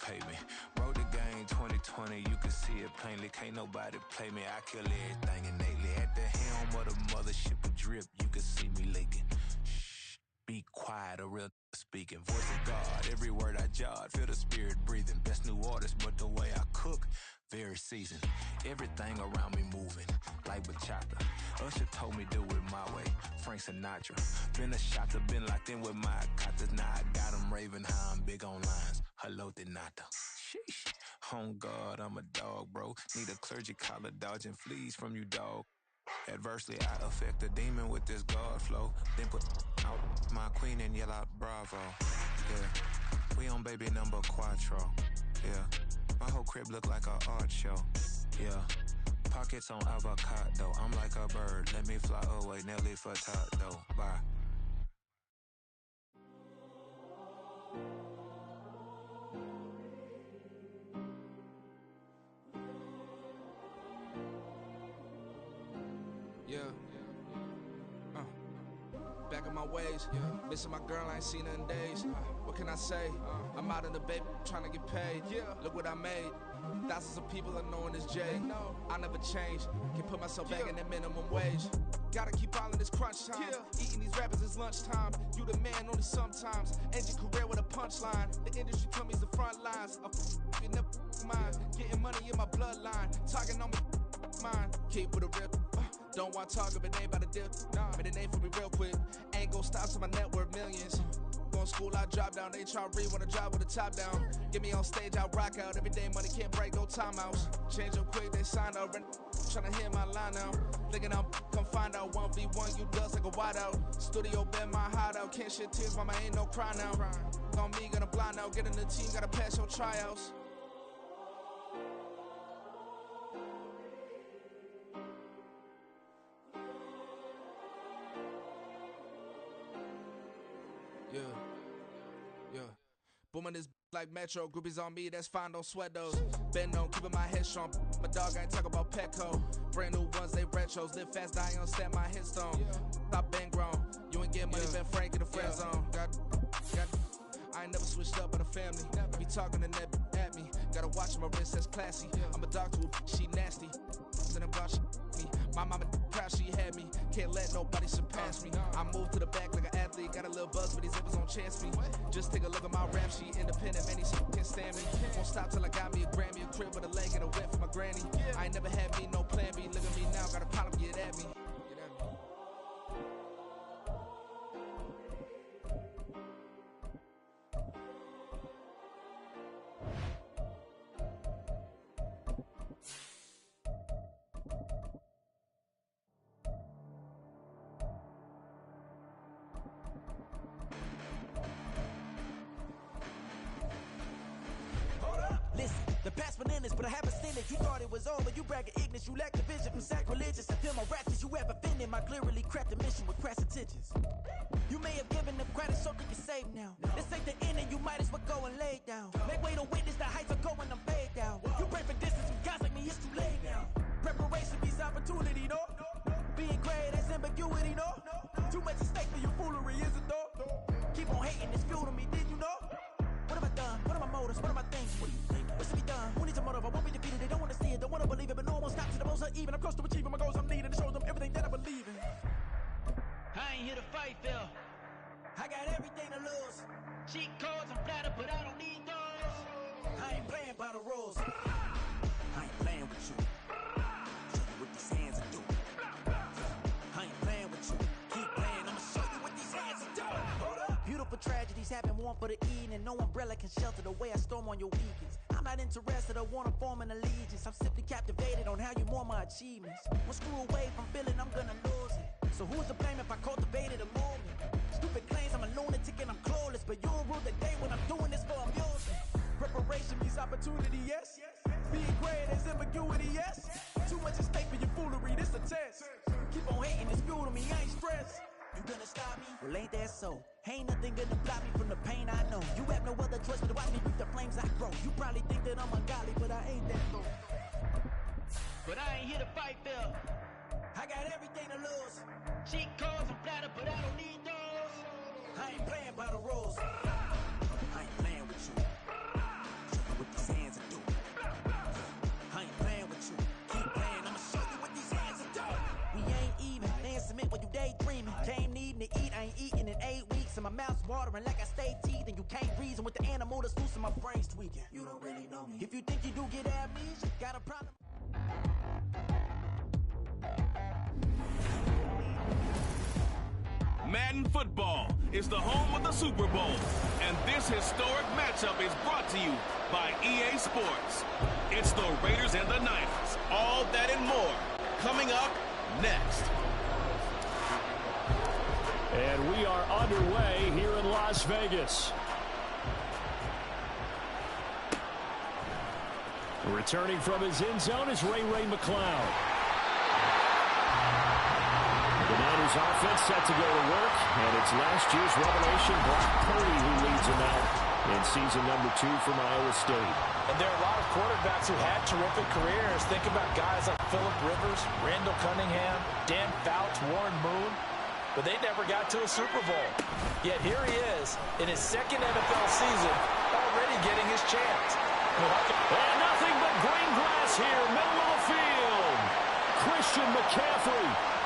Pay me. Wrote the game 2020, you can see it plainly. Can't nobody play me. I kill everything innately. At the helm of the mothership with drip, you can see me leaking. Shh, be quiet, a real speaking. Voice of God, every word I jot. Feel the spirit breathing. Best new artist, but the way I cook, very seasoned. Everything around me moving, like bachata. Usher told me do it my way. Frank Sinatra. Been a shotter, been locked in with my cotters. Now I got them raving how I'm big on lines. Hello, Denata. Sheesh. On God, I'm a dog, bro. Need a clergy collar, dodging fleas from you, dog. Adversely, I affect the demon with this God flow. Then put out my queen and yell out bravo. Yeah, we on baby number quattro. Yeah, my whole crib look like a art show. Yeah, pockets on avocado. I'm like a bird, let me fly away. Nelly Furtado, bye. Yeah. Back in my ways, missing my girl, I ain't seen her in days. What can I say? I'm out in the baby, trying to get paid. Look what I made. Thousands of people are knowing this J. I never change. Can put myself back in that minimum wage. Gotta keep all in this crunch time. Eating these rappers is lunchtime. You the man only sometimes. End your career with a punchline. The industry told me it's the front lines. I'm never mine. Getting money in my bloodline. Talking on me, mine. Keep with a real. Don't want to talk if it ain't about a deal. Made a name for me real quick. Ain't gon' stop till my net worth millions. Going school, I drop down. They try to read when I drop with the top down. Get me on stage, I rock out. Every day money can't break, no timeouts. Change up quick, they signed up. Tryna hear my line now. Thinking I'm come find out 1v1, you dust like a wideout. Studio been my hideout. Can't shed tears, mama ain't no cry now. On me, gonna blind out. Get in the team, gotta pass your tryouts. Yeah. Booming this like Metro. Groupies on me, that's fine, don't sweat those. Been on, keeping my head strong. My dog ain't talk about Petco. Brand new ones, they retros. Live fast, die on stand my headstone. Stop been grown. You ain't getting money, been Frank in the friend zone. I ain't never switched up on the family. Be talking to that at me. Gotta watch my wrist, that's classy. I'm a dog to a she nasty. Then I'm gone, she me. My mama proud she had me. Can't let nobody surpass me. I moved to the back like an athlete. Got a little buzz, but these zippers don't chance me. Just take a look at my rap sheet. Independent, man, these can't stand me. Won't stop till I got me a Grammy, a crib with a leg and a whip for my granny. I ain't never had me no plan B. Look at me now, got a problem, get at me. Listen, the past bananas, but I haven't seen it. You thought it was over, you bragging ignorance. You lack the vision from sacrilegious. I feel my ratchets, you have offended my clearly crafted mission with crass intentions. You may have given them credit so they can save now. This ain't the end and you might as well go and lay down. Make way to witness the heights are going, I'm paid down. You pray for distance with guys like me, it's too late now. Preparation means opportunity, no? Being great is ambiguity, no? Too much at stake for your foolery, is it though? Keep on hating, it's fuel to me, did you know? What have I done? What are my motives? What am I thinking? What do you think? What's to be done? Who needs a motive? I won't be defeated. They don't want to see it, don't want to believe it, but no one won't stop to the most uneven. I'm close to achieving my goals I'm needing to show them everything that I believe in. I ain't here to fight, Phil. I got everything to lose. Cheat codes, I'm flattered, but I don't need those. I ain't playing by the rules. I ain't playing with you. Show you what these hands are doing. I ain't playing with you. Keep playing, I'ma show you what these hands are doing. Hold up. Beautiful tragedies happen, one for the eating, and no umbrella can shelter the way I storm on your weekends. I'm not interested or wanna form an allegiance. I'm simply captivated on how you more my achievements. One screw away from feeling I'm gonna lose it. So who's to blame if I cultivated a movement? Stupid claims I'm a lunatic and I'm clueless, but you'll rule the day when I'm doing this for amusement. Preparation means opportunity, yes. Being great is ambiguity, yes. Too much at stake for your foolery, this a test. Keep on hating, it's fuel to me, I ain't stressed. gonna stop me? Well, ain't that so? Ain't nothing gonna block me from the pain I know. You have no other choice but to watch me reap the flames I grow. You probably think that I'm ungodly, but I ain't that low. But I ain't here to fight, Phil. I got everything to lose. Cheat codes and flatter, but I don't need those. I ain't playing by the rules. I ain't playing with you. Show you what these hands are doing. I ain't playing with you. Keep playing, I'ma show you what these hands are doing. We ain't even. They ain't submit when you daydreaming. Came needing to eat, I ain't eating in 8 weeks. And my mouth's watering like I stay teeth. And you can't reason with the animal that's loose and my brain's tweaking. You don't really know me. If you think you do get amnesia, got a problem. Madden football is the home of the Super Bowl, and this historic matchup is brought to you by EA Sports. It's the Raiders and the Niners, all that and more, coming up next. And we are underway here in Las Vegas. Returning from his end zone is Ray McCloud. The Niners offense set to go to work, and it's last year's revelation, Brock Purdy, who leads them out in season number 2 from Iowa State. And there are a lot of quarterbacks who had terrific careers. Think about guys like Phillip Rivers, Randall Cunningham, Dan Fouts, Warren Moon. But they never got to a Super Bowl. Yet here he is in his second NFL season, already getting his chance. And nothing but green grass here, middle of the field. Christian McCaffrey.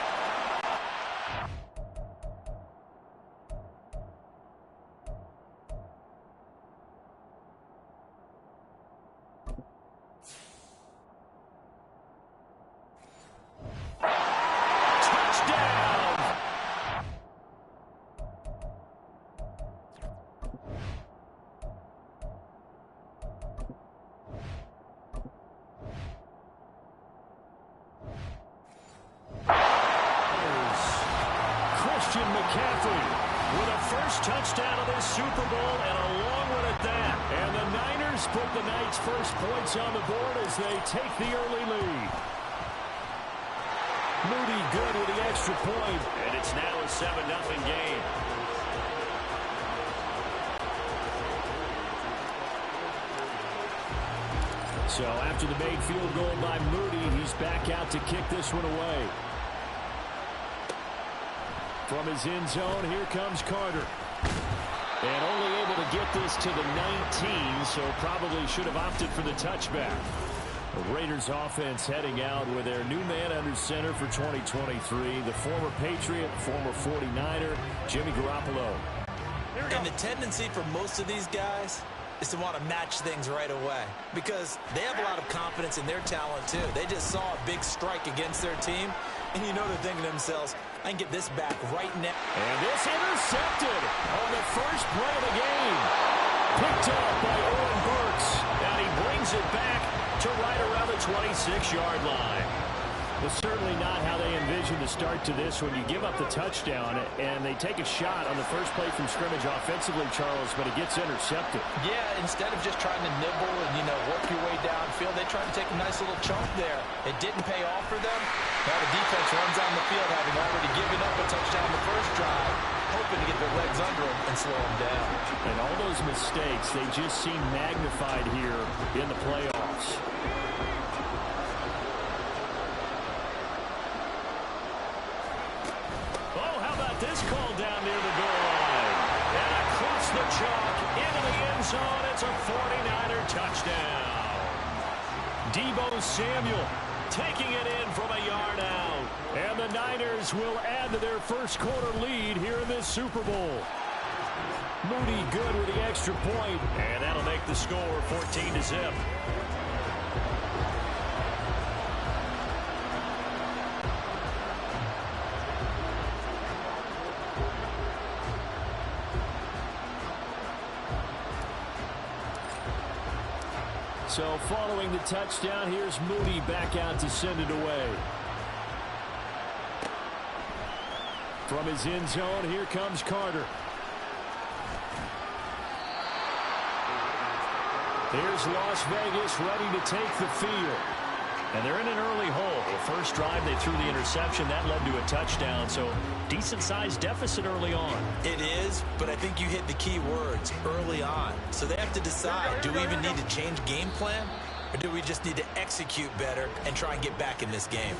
McCaffrey with a first touchdown of this Super Bowl, and a long one at that. And the Niners put the night's first points on the board as they take the early lead. Moody good with the extra point, and it's now a 7-0 game. So after the made field goal by Moody, he's back out to kick this one away. From his end zone, here comes Carter. And only able to get this to the 19, so probably should have opted for the touchback. The Raiders offense heading out with their new man under center for 2023, the former Patriot, former 49er, Jimmy Garoppolo. And the tendency for most of these guys is to want to match things right away because they have a lot of confidence in their talent too. They just saw a big strike against their team, and you know they're thinking to themselves, I can get this back right now. And this intercepted on the first play of the game. Picked up by Oren Burks, and he brings it back to right around the 26-yard line. Well, certainly not how they envisioned the start to this when you give up the touchdown and they take a shot on the first play from scrimmage offensively, Charles, but it gets intercepted. Yeah, instead of just trying to nibble and, work your way downfield, they tried to take a nice little chunk there. It didn't pay off for them. Now the defense runs on the field, having already given up a touchdown the first drive, hoping to get their legs under them and slow them down. And all those mistakes, they just seem magnified here in the playoffs. This call down near the goal line. And across the chalk, into the end zone. It's a 49er touchdown. Deebo Samuel taking it in from a yard out. And the Niners will add to their first quarter lead here in this Super Bowl. Moody good with the extra point, and that'll make the score 14-0. So following the touchdown, here's Moody back out to send it away. From his end zone, here comes Carter. Here's Las Vegas ready to take the field. And they're in an early hole. The first drive, they threw the interception. That led to a touchdown. So decent-sized deficit early on. It is, but I think you hit the key words, early on. So they have to decide, do we even need to change game plan? Or do we just need to execute better and try and get back in this game?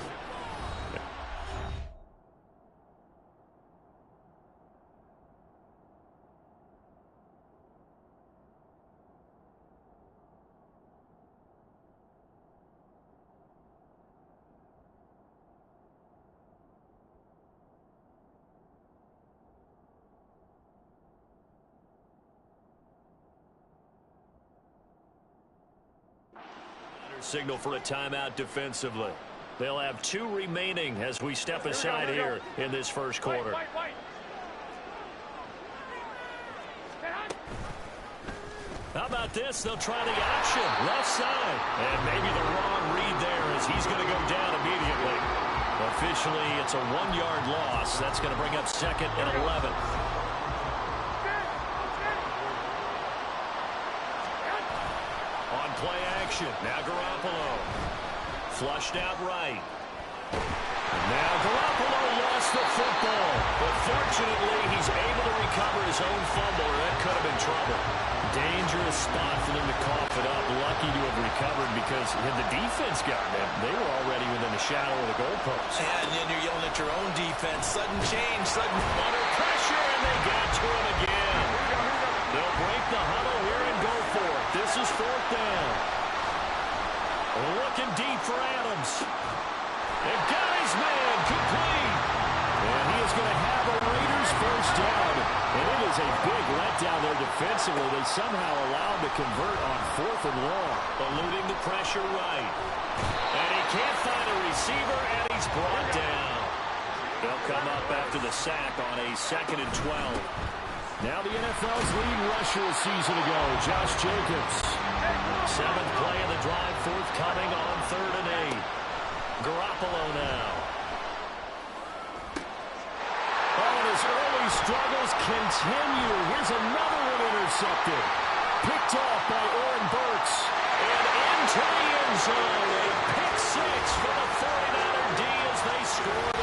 Signal for a timeout defensively. They'll have 2 remaining as we step aside here in this first quarter. How about this? They'll try the option. Left side. And maybe the wrong read there as he's going to go down immediately. Officially, it's a 1-yard loss. That's going to bring up 2nd and 11. Play action. Now Garoppolo. Flushed out right. And now Garoppolo lost the football. But fortunately, he's able to recover his own fumble, or that could have been trouble. Dangerous spot for them to cough it up. Lucky to have recovered because had the defense gotten it, they were already within the shadow of the goalpost. And then you're yelling at your own defense. Sudden change, sudden under pressure, and they got to him again. They'll break the huddle here and go for it. This is 4th down. Looking deep for Adams. They've got his man complete. And he is going to have a Raiders first down. And it is a big letdown there defensively. They somehow allowed to convert on 4th and long. Eluding the pressure right. And he can't find a receiver, and he's brought down. They'll come up after the sack on a 2nd and 12. Now the NFL's lead rusher a season ago, Josh Jacobs. 7th play of the drive, forthcoming on 3rd and 8. Garoppolo now. Oh, and his early struggles continue. Here's another one intercepted. Picked off by Oren Burks. And into the end zone. A pick 6 for the 49er D as they score the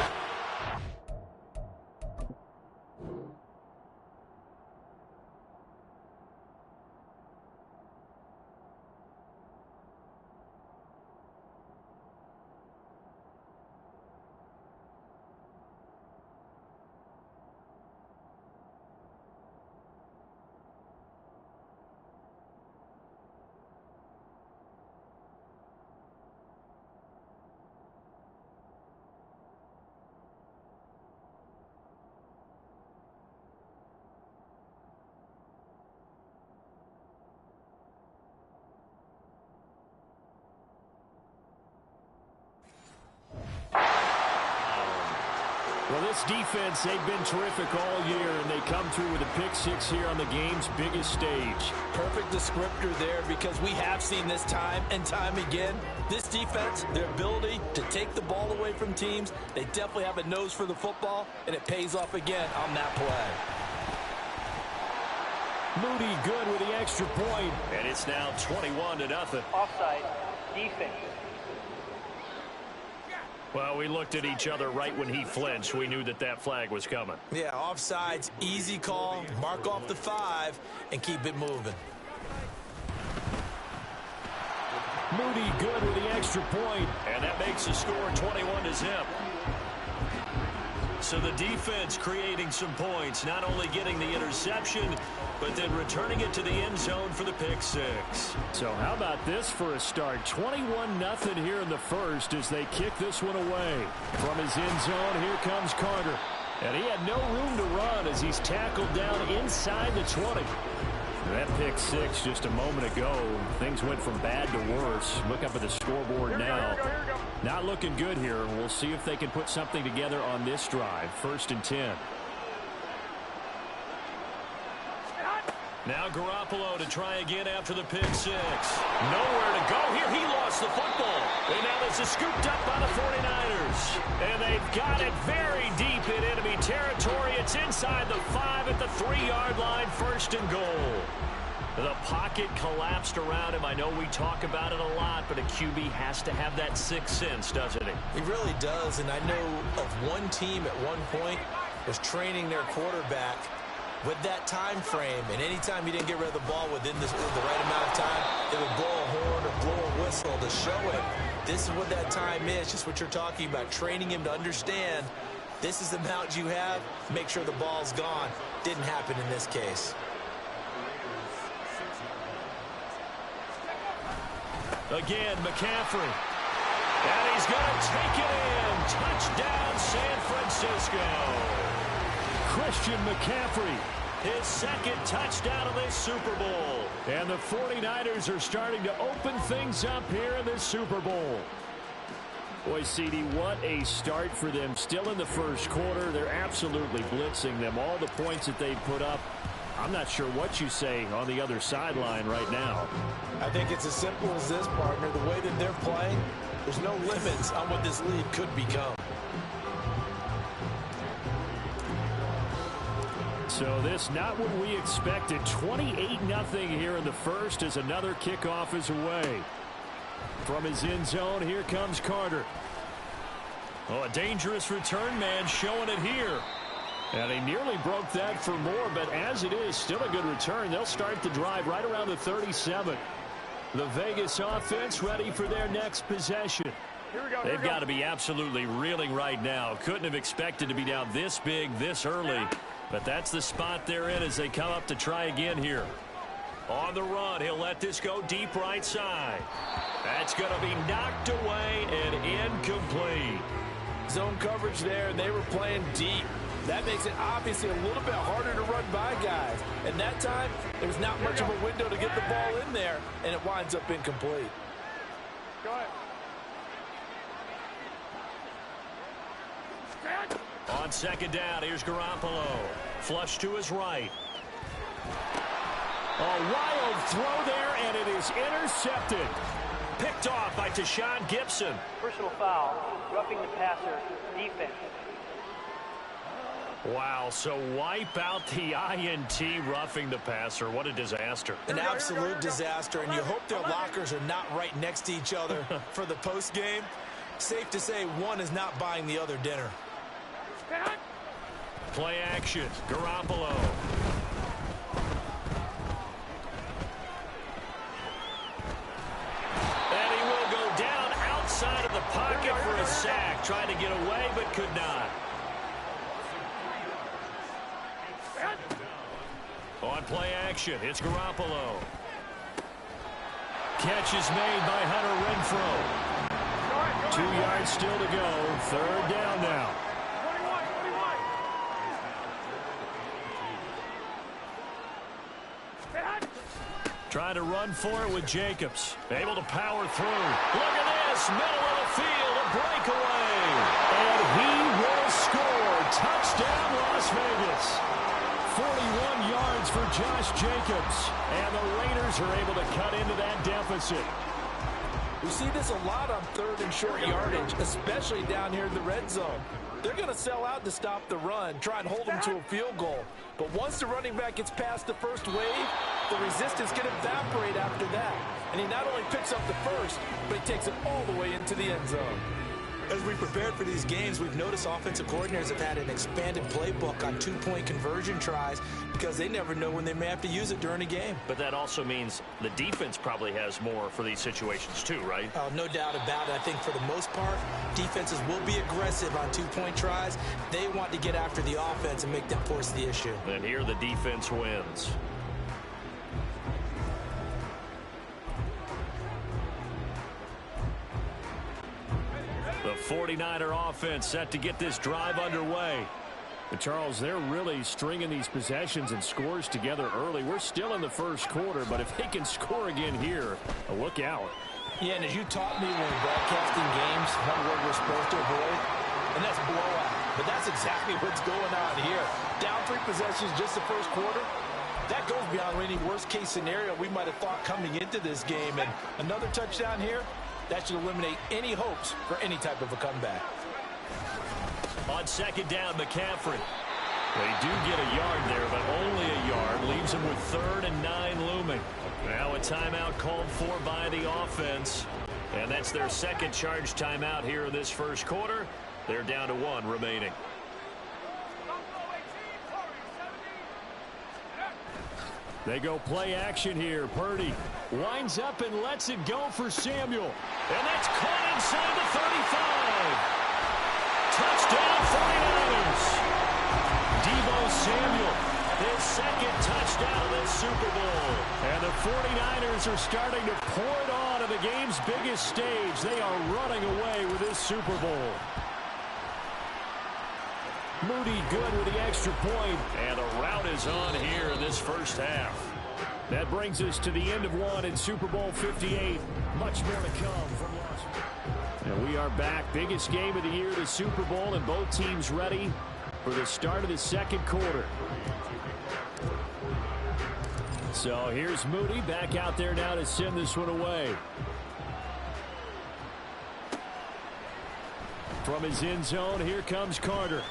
Well, this defense, they've been terrific all year, and they come through with a pick 6 here on the game's biggest stage. Perfect descriptor there because we have seen this time and time again. This defense, their ability to take the ball away from teams, they definitely have a nose for the football, and it pays off again on that play. Moody good with the extra point, and it's now 21-0. Offside, defense. Well, we looked at each other right when he flinched. We knew that that flag was coming. Yeah, offsides, easy call, mark off the 5, and keep it moving. Moody good with the extra point, and that makes the score 21-0. So the defense creating some points, not only getting the interception, but then returning it to the end zone for the pick 6. So how about this for a start? 21-0 here in the first as they kick this one away. From his end zone, here comes Carter. And he had no room to run as he's tackled down inside the 20. That pick 6 just a moment ago. Things went from bad to worse. Look up at the scoreboard now. Not looking good here. We'll see if they can put something together on this drive. 1st and 10. Now Garoppolo to try again after the pick 6. Nowhere to go here. He lost the football. And now this is scooped up by the 49ers. And they've got it very deep in enemy territory. It's inside the 5 at the 3-yard line. 1st and goal. The pocket collapsed around him. I know we talk about it a lot, but a QB has to have that sixth sense, doesn't he? He really does, and I know of one team at one point was training their quarterback with that time frame, and anytime he didn't get rid of the ball within the right amount of time, they would blow a horn or blow a whistle to show him. This is what that time is, just what you're talking about, training him to understand this is the amount you have, make sure the ball's gone. Didn't happen in this case. Again, McCaffrey. And he's going to take it in. Touchdown, San Francisco. Christian McCaffrey, his second touchdown of this Super Bowl. And the 49ers are starting to open things up here in this Super Bowl. Boy, CD, what a start for them. Still in the first quarter. They're absolutely blitzing them. All the points that they put up. I'm not sure what you say on the other sideline right now. I think it's as simple as this, partner. The way that they're playing, there's no limits on what this lead could become. So this not what we expected. 28-0 here in the first as another kickoff is away. From his end zone, here comes Carter. Oh, a dangerous return man showing it here. And he nearly broke that for more, but as it is, still a good return. They'll start the drive right around the 37. The Vegas offense ready for their next possession. They've got to be absolutely reeling right now. Couldn't have expected to be down this big, this early. But that's the spot they're in as they come up to try again here. On the run, he'll let this go deep right side. That's going to be knocked away and incomplete. Zone coverage there, and they were playing deep. That makes it obviously a little bit harder to run by guys. And that time, there was not much of a window to get the ball in there, and it winds up incomplete. Go ahead. On second down, here's Garoppolo. Flush to his right. A wild throw there, and it is intercepted. Picked off by Tashawn Gibson. Personal foul, roughing the passer, defense. Wow, so wipe out the INT, roughing the passer. What a disaster. An absolute disaster, and you hope their lockers are not right next to each other for the post game. Safe to say one is not buying the other dinner. Play action, Garoppolo. And he will go down outside of the pocket for a sack. Trying to get away, but could not. On play action, it's Garoppolo. Catch is made by Hunter Renfrow. 2 yards still to go. Third down now. Trying to run for it with Jacobs. Able to power through. Look at this. Middle of the field. A breakaway. And he will score. Touchdown, Las Vegas. 41 yards for Josh Jacobs. And the Raiders are able to cut into that deficit. We see this a lot on third and short yardage, especially down here in the red zone. They're going to sell out to stop the run, try and hold them to a field goal. But once the running back gets past the first wave, the resistance can evaporate after that. And he not only picks up the first, but he takes it all the way into the end zone. As we prepared for these games, we've noticed offensive coordinators have had an expanded playbook on two-point conversion tries because they never know when they may have to use it during a game. But that also means the defense probably has more for these situations too, right? No doubt about it. I think for the most part, defenses will be aggressive on two-point tries. They want to get after the offense and make them force the issue. And here the defense wins. The 49er offense set to get this drive underway. But Charles, they're really stringing these possessions and scores together early. We're still in the first quarter, but if they can score again here, look out. Yeah, and as you taught me when broadcasting games, one word we're supposed to avoid, and that's blowout. But that's exactly what's going on here. Down 3 possessions just the first quarter. That goes beyond any worst-case scenario we might have thought coming into this game. And another touchdown here, that should eliminate any hopes for any type of a comeback. On second down, McCaffrey. They do get a yard there, but only a yard. Leaves them with 3rd and 9 looming. Now a timeout called for by the offense. And that's their second charge timeout here in this first quarter. They're down to 1 remaining. They go play action here. Purdy winds up and lets it go for Samuel. And that's caught inside the 35. Touchdown 49ers. Deebo Samuel, his second touchdown of this Super Bowl. And the 49ers are starting to pour it on at the game's biggest stage. They are running away with this Super Bowl. Moody good with the extra point, and the rout is on here in this first half. That brings us to the end of 1 in Super Bowl 58. Much more to come from Las Vegas. And we are back. Biggest game of the year, the Super Bowl, and both teams ready for the start of the second quarter. So here's Moody back out there now to send this one away. From his end zone, here comes Carter.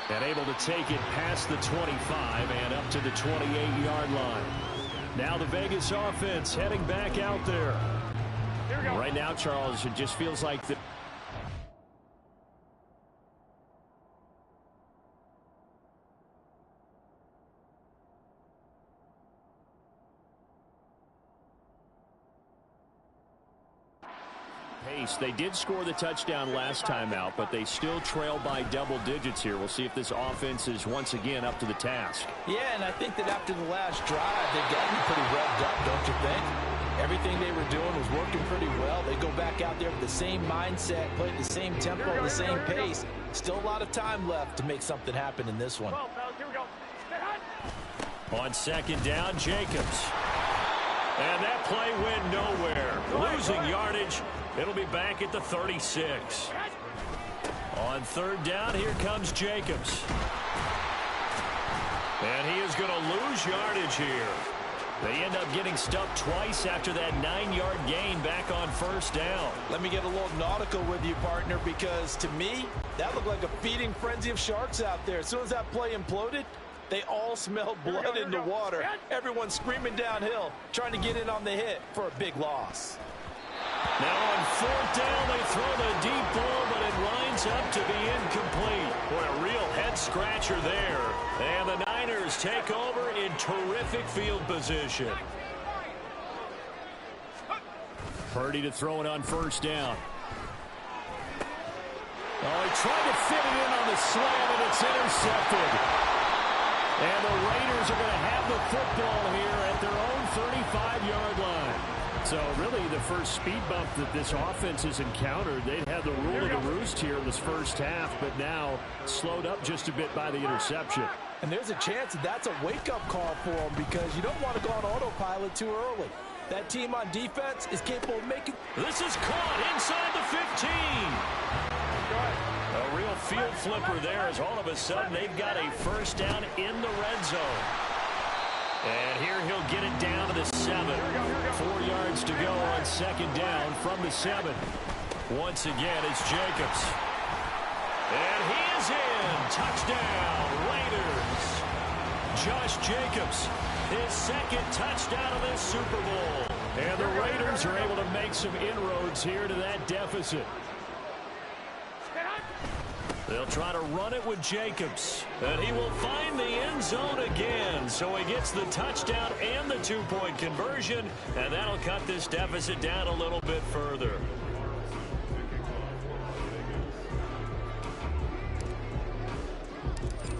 And able to take it past the 25 and up to the 28-yard line. Now the Vegas offense heading back out there. Right now, Charles, it just feels like the pace. They did score the touchdown last time out, but they still trail by double digits here. We'll see if this offense is once again up to the task. Yeah, and I think that after the last drive, they've gotten pretty revved up, don't you think? Everything they were doing was working pretty well. They go back out there with the same mindset, play at the same tempo, the same pace. Still a lot of time left to make something happen in this one. On second down, Jacobs. And that play went nowhere. Losing yardage. It'll be back at the 36. On third down, here comes Jacobs. And he is going to lose yardage here. They end up getting stuffed twice after that 9-yard gain back on first down. Let me get a little nautical with you, partner, because to me, that looked like a feeding frenzy of sharks out there. As soon as that play imploded, they all smelled blood in the water. Everyone screaming downhill, trying to get in on the hit for a big loss. Now on fourth down, they throw the deep ball, but it winds up to be incomplete. Boy, a real head-scratcher there. And the Niners take over in terrific field position. Purdy to throw it on first down. Oh, he tried to fit it in on the slant, and it's intercepted. And the Raiders are going to have the football here at their own 35-yard line. So really the first speed bump that this offense has encountered. They'd had the rule of the roost here in this first half, but now slowed up just a bit by the interception. And there's a chance that that's a wake-up call for them because you don't want to go on autopilot too early. That team on defense is capable of making... This is caught inside the 15. A real field flipper there as all of a sudden they've got a first down in the red zone. And here he'll get it down to the 7. 4 yards to go on second down from the 7. Once again, it's Jacobs. And he is in. Touchdown, Raiders. Josh Jacobs, his second touchdown of this Super Bowl. And the Raiders are able to make some inroads here to that deficit. They'll try to run it with Jacobs. And he will find the end zone again. So he gets the touchdown and the 2-point conversion. And that'll cut this deficit down a little bit further.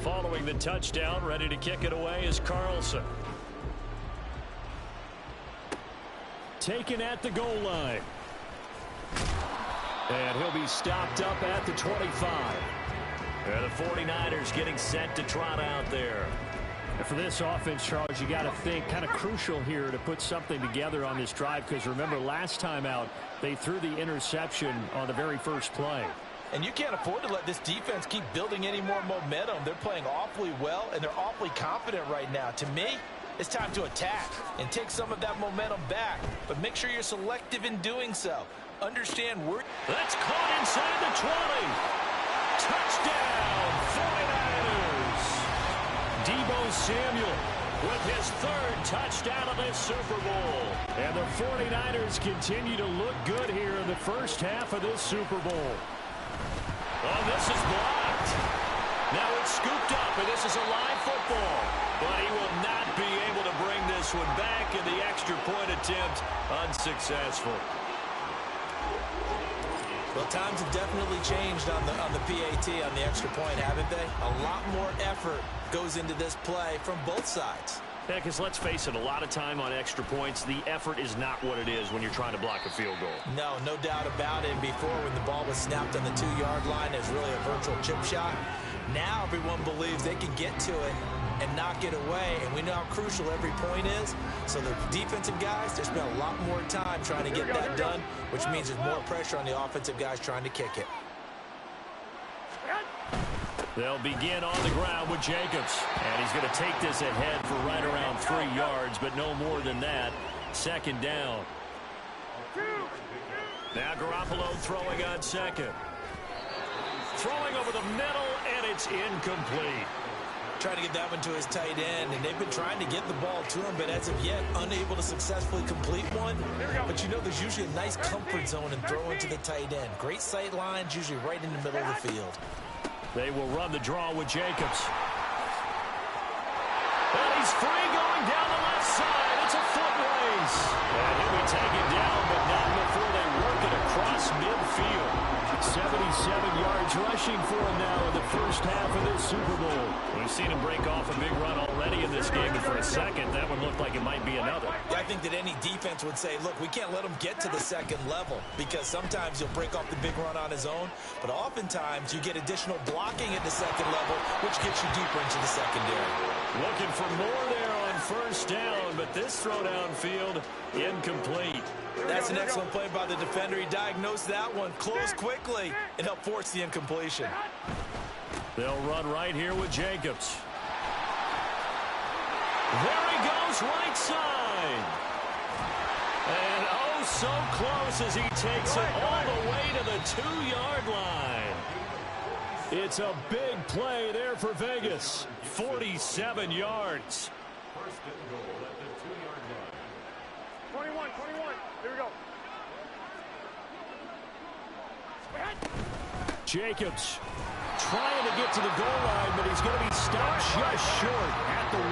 Following the touchdown, ready to kick it away is Carlson. Taken at the goal line. And he'll be stopped up at the 25. And the 49ers getting set to trot out there. And for this offense, Charles, you got to think kind of crucial here to put something together on this drive because remember last time out they threw the interception on the very first play. And you can't afford to let this defense keep building any more momentum. They're playing awfully well, and they're awfully confident right now. To me, it's time to attack and take some of that momentum back. But make sure you're selective in doing so. Understand where... That's caught inside the 20. Touchdown, 49ers. Samuel with his third touchdown of this Super Bowl. And the 49ers continue to look good here in the first half of this Super Bowl. Oh, this is blocked. Now it's scooped up, and this is a live football. But he will not be able to bring this one back, and the extra point attempt unsuccessful. Well, times have definitely changed on the PAT, on the extra point, haven't they? A lot more effort goes into this play from both sides. Yeah, because let's face it, a lot of time on extra points, the effort is not what it is when you're trying to block a field goal. No, no doubt about it. And before, when the ball was snapped on the 2-yard line, it was really a virtual chip shot. Now everyone believes they can get to it and knock it away, and we know how crucial every point is. So the defensive guys, they spend a lot more time trying to get that done, which means there's more pressure on the offensive guys trying to kick it. They'll begin on the ground with Jacobs, and he's going to take this ahead for right around 3 yards, but no more than that. Second down. Now Garoppolo throwing on second. Throwing over the middle, and it's incomplete. Trying to get that one to his tight end, and they've been trying to get the ball to him, but as of yet, unable to successfully complete one. But you know there's usually a nice comfort zone in throwing to the tight end. Great sight lines, usually right in the middle of the field. They will run the draw with Jacobs. And he's free going down the left side. It's a foot race. And he'll be taken down, but not before they work it across midfield. 77 yards rushing for him now in the first half of this Super Bowl. We've seen him break off a big run already in this game, and for a second, that one looked like it might be another. Yeah, I think that any defense would say, look, we can't let him get to the second level, because sometimes he'll break off the big run on his own, but oftentimes you get additional blocking at the second level, which gets you deeper into the secondary. Looking for more there on first down, but this throw downfield, incomplete. That's an excellent play by the defender. He diagnosed that one, closed quickly, and helped force the incompletion. They'll run right here with Jacobs. There he goes, right side. And oh, so close as he takes it all the way to the 2-yard line. It's a big play there for Vegas. 47 yards. First and goal at the 2-yard line. 21. Here we go. Jacobs trying to get to the goal line, but he's going to be stopped just short at the 1.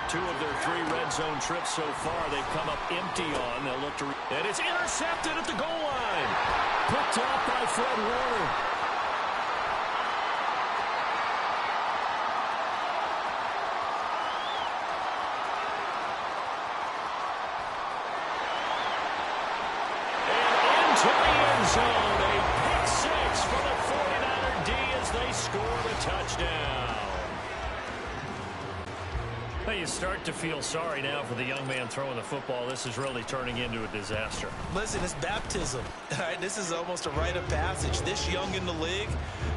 2 of their 3 red zone trips so far, they've come up empty on. They'll look to and it's intercepted at the goal line. Picked off by Fred Warner. To the end zone, a pick 6 for the 49er D as they score the touchdown. Well, you start to feel sorry now for the young man throwing the football. This is really turning into a disaster. Listen, it's baptism. All right, this is almost a rite of passage. This young in the league,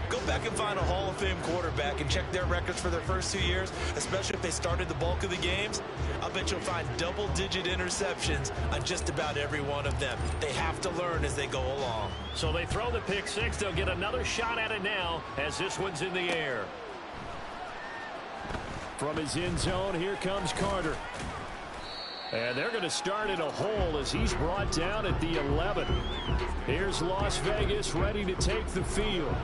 go back and find a Hall of Fame quarterback and check their records for their first 2 years, especially if they started the bulk of the games. I'll bet you'll find double-digit interceptions on just about every one of them. They have to learn as they go along. So they throw the pick 6. They'll get another shot at it now as this one's in the air. From his end zone, here comes Carter. And they're going to start in a hole as he's brought down at the 11. Here's Las Vegas ready to take the field.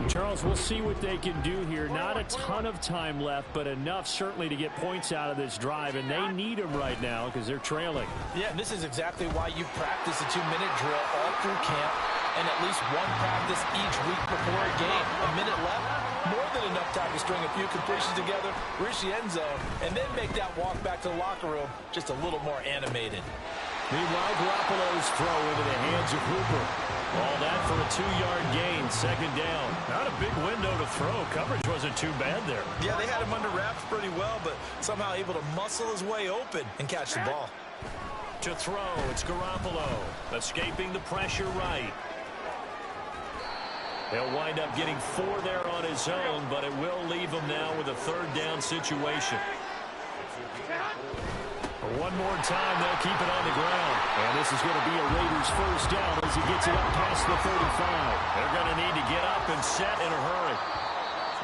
Charles, we'll see what they can do here. Not a ton of time left, but enough certainly to get points out of this drive, and they need them right now because they're trailing. Yeah, this is exactly why you practice a 2-minute drill all through camp and at least one practice each week before a game. A minute left. More than enough time to string a few completions together, reach the end zone, and then make that walk back to the locker room just a little more animated. Meanwhile, Garoppolo's throw into the hands of Hooper. All that for a 2-yard gain, second down. Not a big window to throw. Coverage wasn't too bad there. Yeah, they had him under wraps pretty well, but somehow able to muscle his way open and catch the ball. To throw, it's Garoppolo, escaping the pressure right. He'll wind up getting 4 there on his own, but it will leave him now with a 3rd down situation. One more time, they'll keep it on the ground. And this is going to be a Raiders first down as he gets it up past the 35. They're going to need to get up and set in a hurry.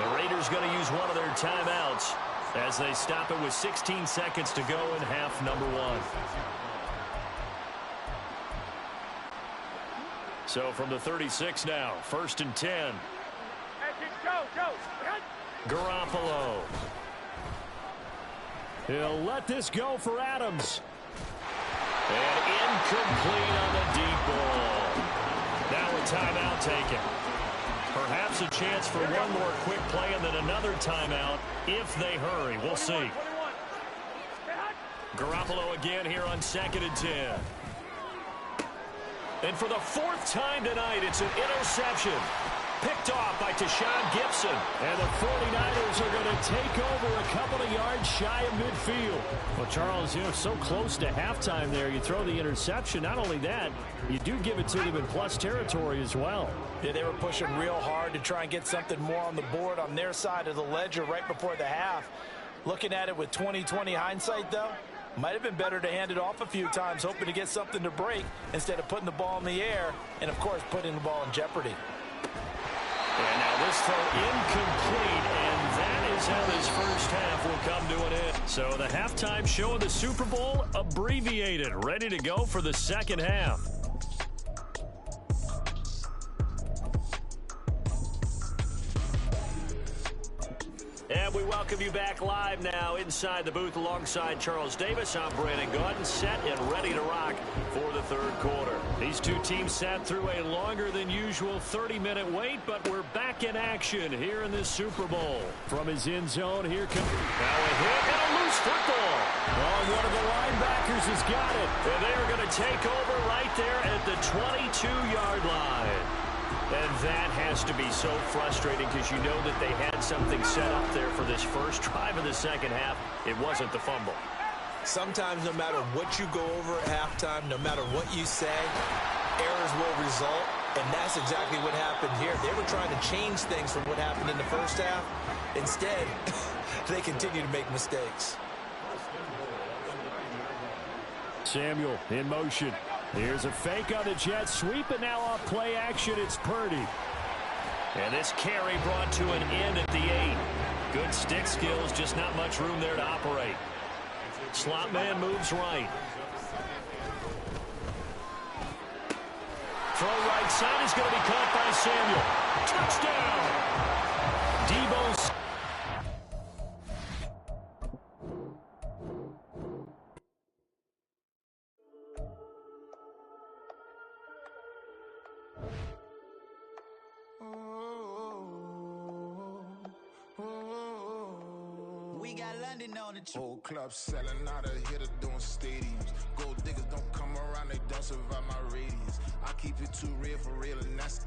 The Raiders going to use one of their timeouts. as they stop it with 16 seconds to go in half number one. So from the 36 now, 1st and 10. Garoppolo. He'll let this go for Adams. And incomplete on the deep ball. Now a timeout taken. Perhaps a chance for one more quick play and then another timeout if they hurry. We'll see. Garoppolo again here on 2nd and 10. And for the 4th time tonight, it's an interception. Picked off by Tashawn Gibson. And the 49ers are going to take over a couple of yards shy of midfield. Well, Charles, so close to halftime there. You throw the interception. Not only that, you do give it to them in plus territory as well. Yeah, they were pushing real hard to try and get something more on the board on their side of the ledger right before the half. Looking at it with 20/20 hindsight, though, might have been better to hand it off a few times, hoping to get something to break instead of putting the ball in the air and, of course, putting the ball in jeopardy. And now this throw incomplete, and that is how this first half will come to an end. So the halftime show of the Super Bowl abbreviated, ready to go for the second half. And we welcome you back live now inside the booth alongside Charles Davis. I'm Brandon Gaudin, set and ready to rock for the third quarter. These two teams sat through a longer than usual 30-minute wait, but we're back in action here in this Super Bowl. From his end zone, here comes now a hit and a loose football. Oh, one of the linebackers has got it. And they are going to take over right there at the 22-yard line. And that has to be so frustrating because you know that they had something set up there for this first drive of the second half. It wasn't the fumble. Sometimes no matter what you go over at halftime, no matter what you say, errors will result. And that's exactly what happened here. They were trying to change things from what happened in the first half. Instead, they continue to make mistakes. Samuel in motion. Here's a fake on the jet sweep, and now off play action, it's Purdy. And this carry brought to an end at the 8. Good stick skills, just not much room there to operate. Slot man moves right. Throw right side is going to be caught by Samuel. Touchdown. Debo's. Whole club selling out of hitter doing stadiums. Gold diggers don't come around, they don't survive my radius. I keep it too real for real, and that's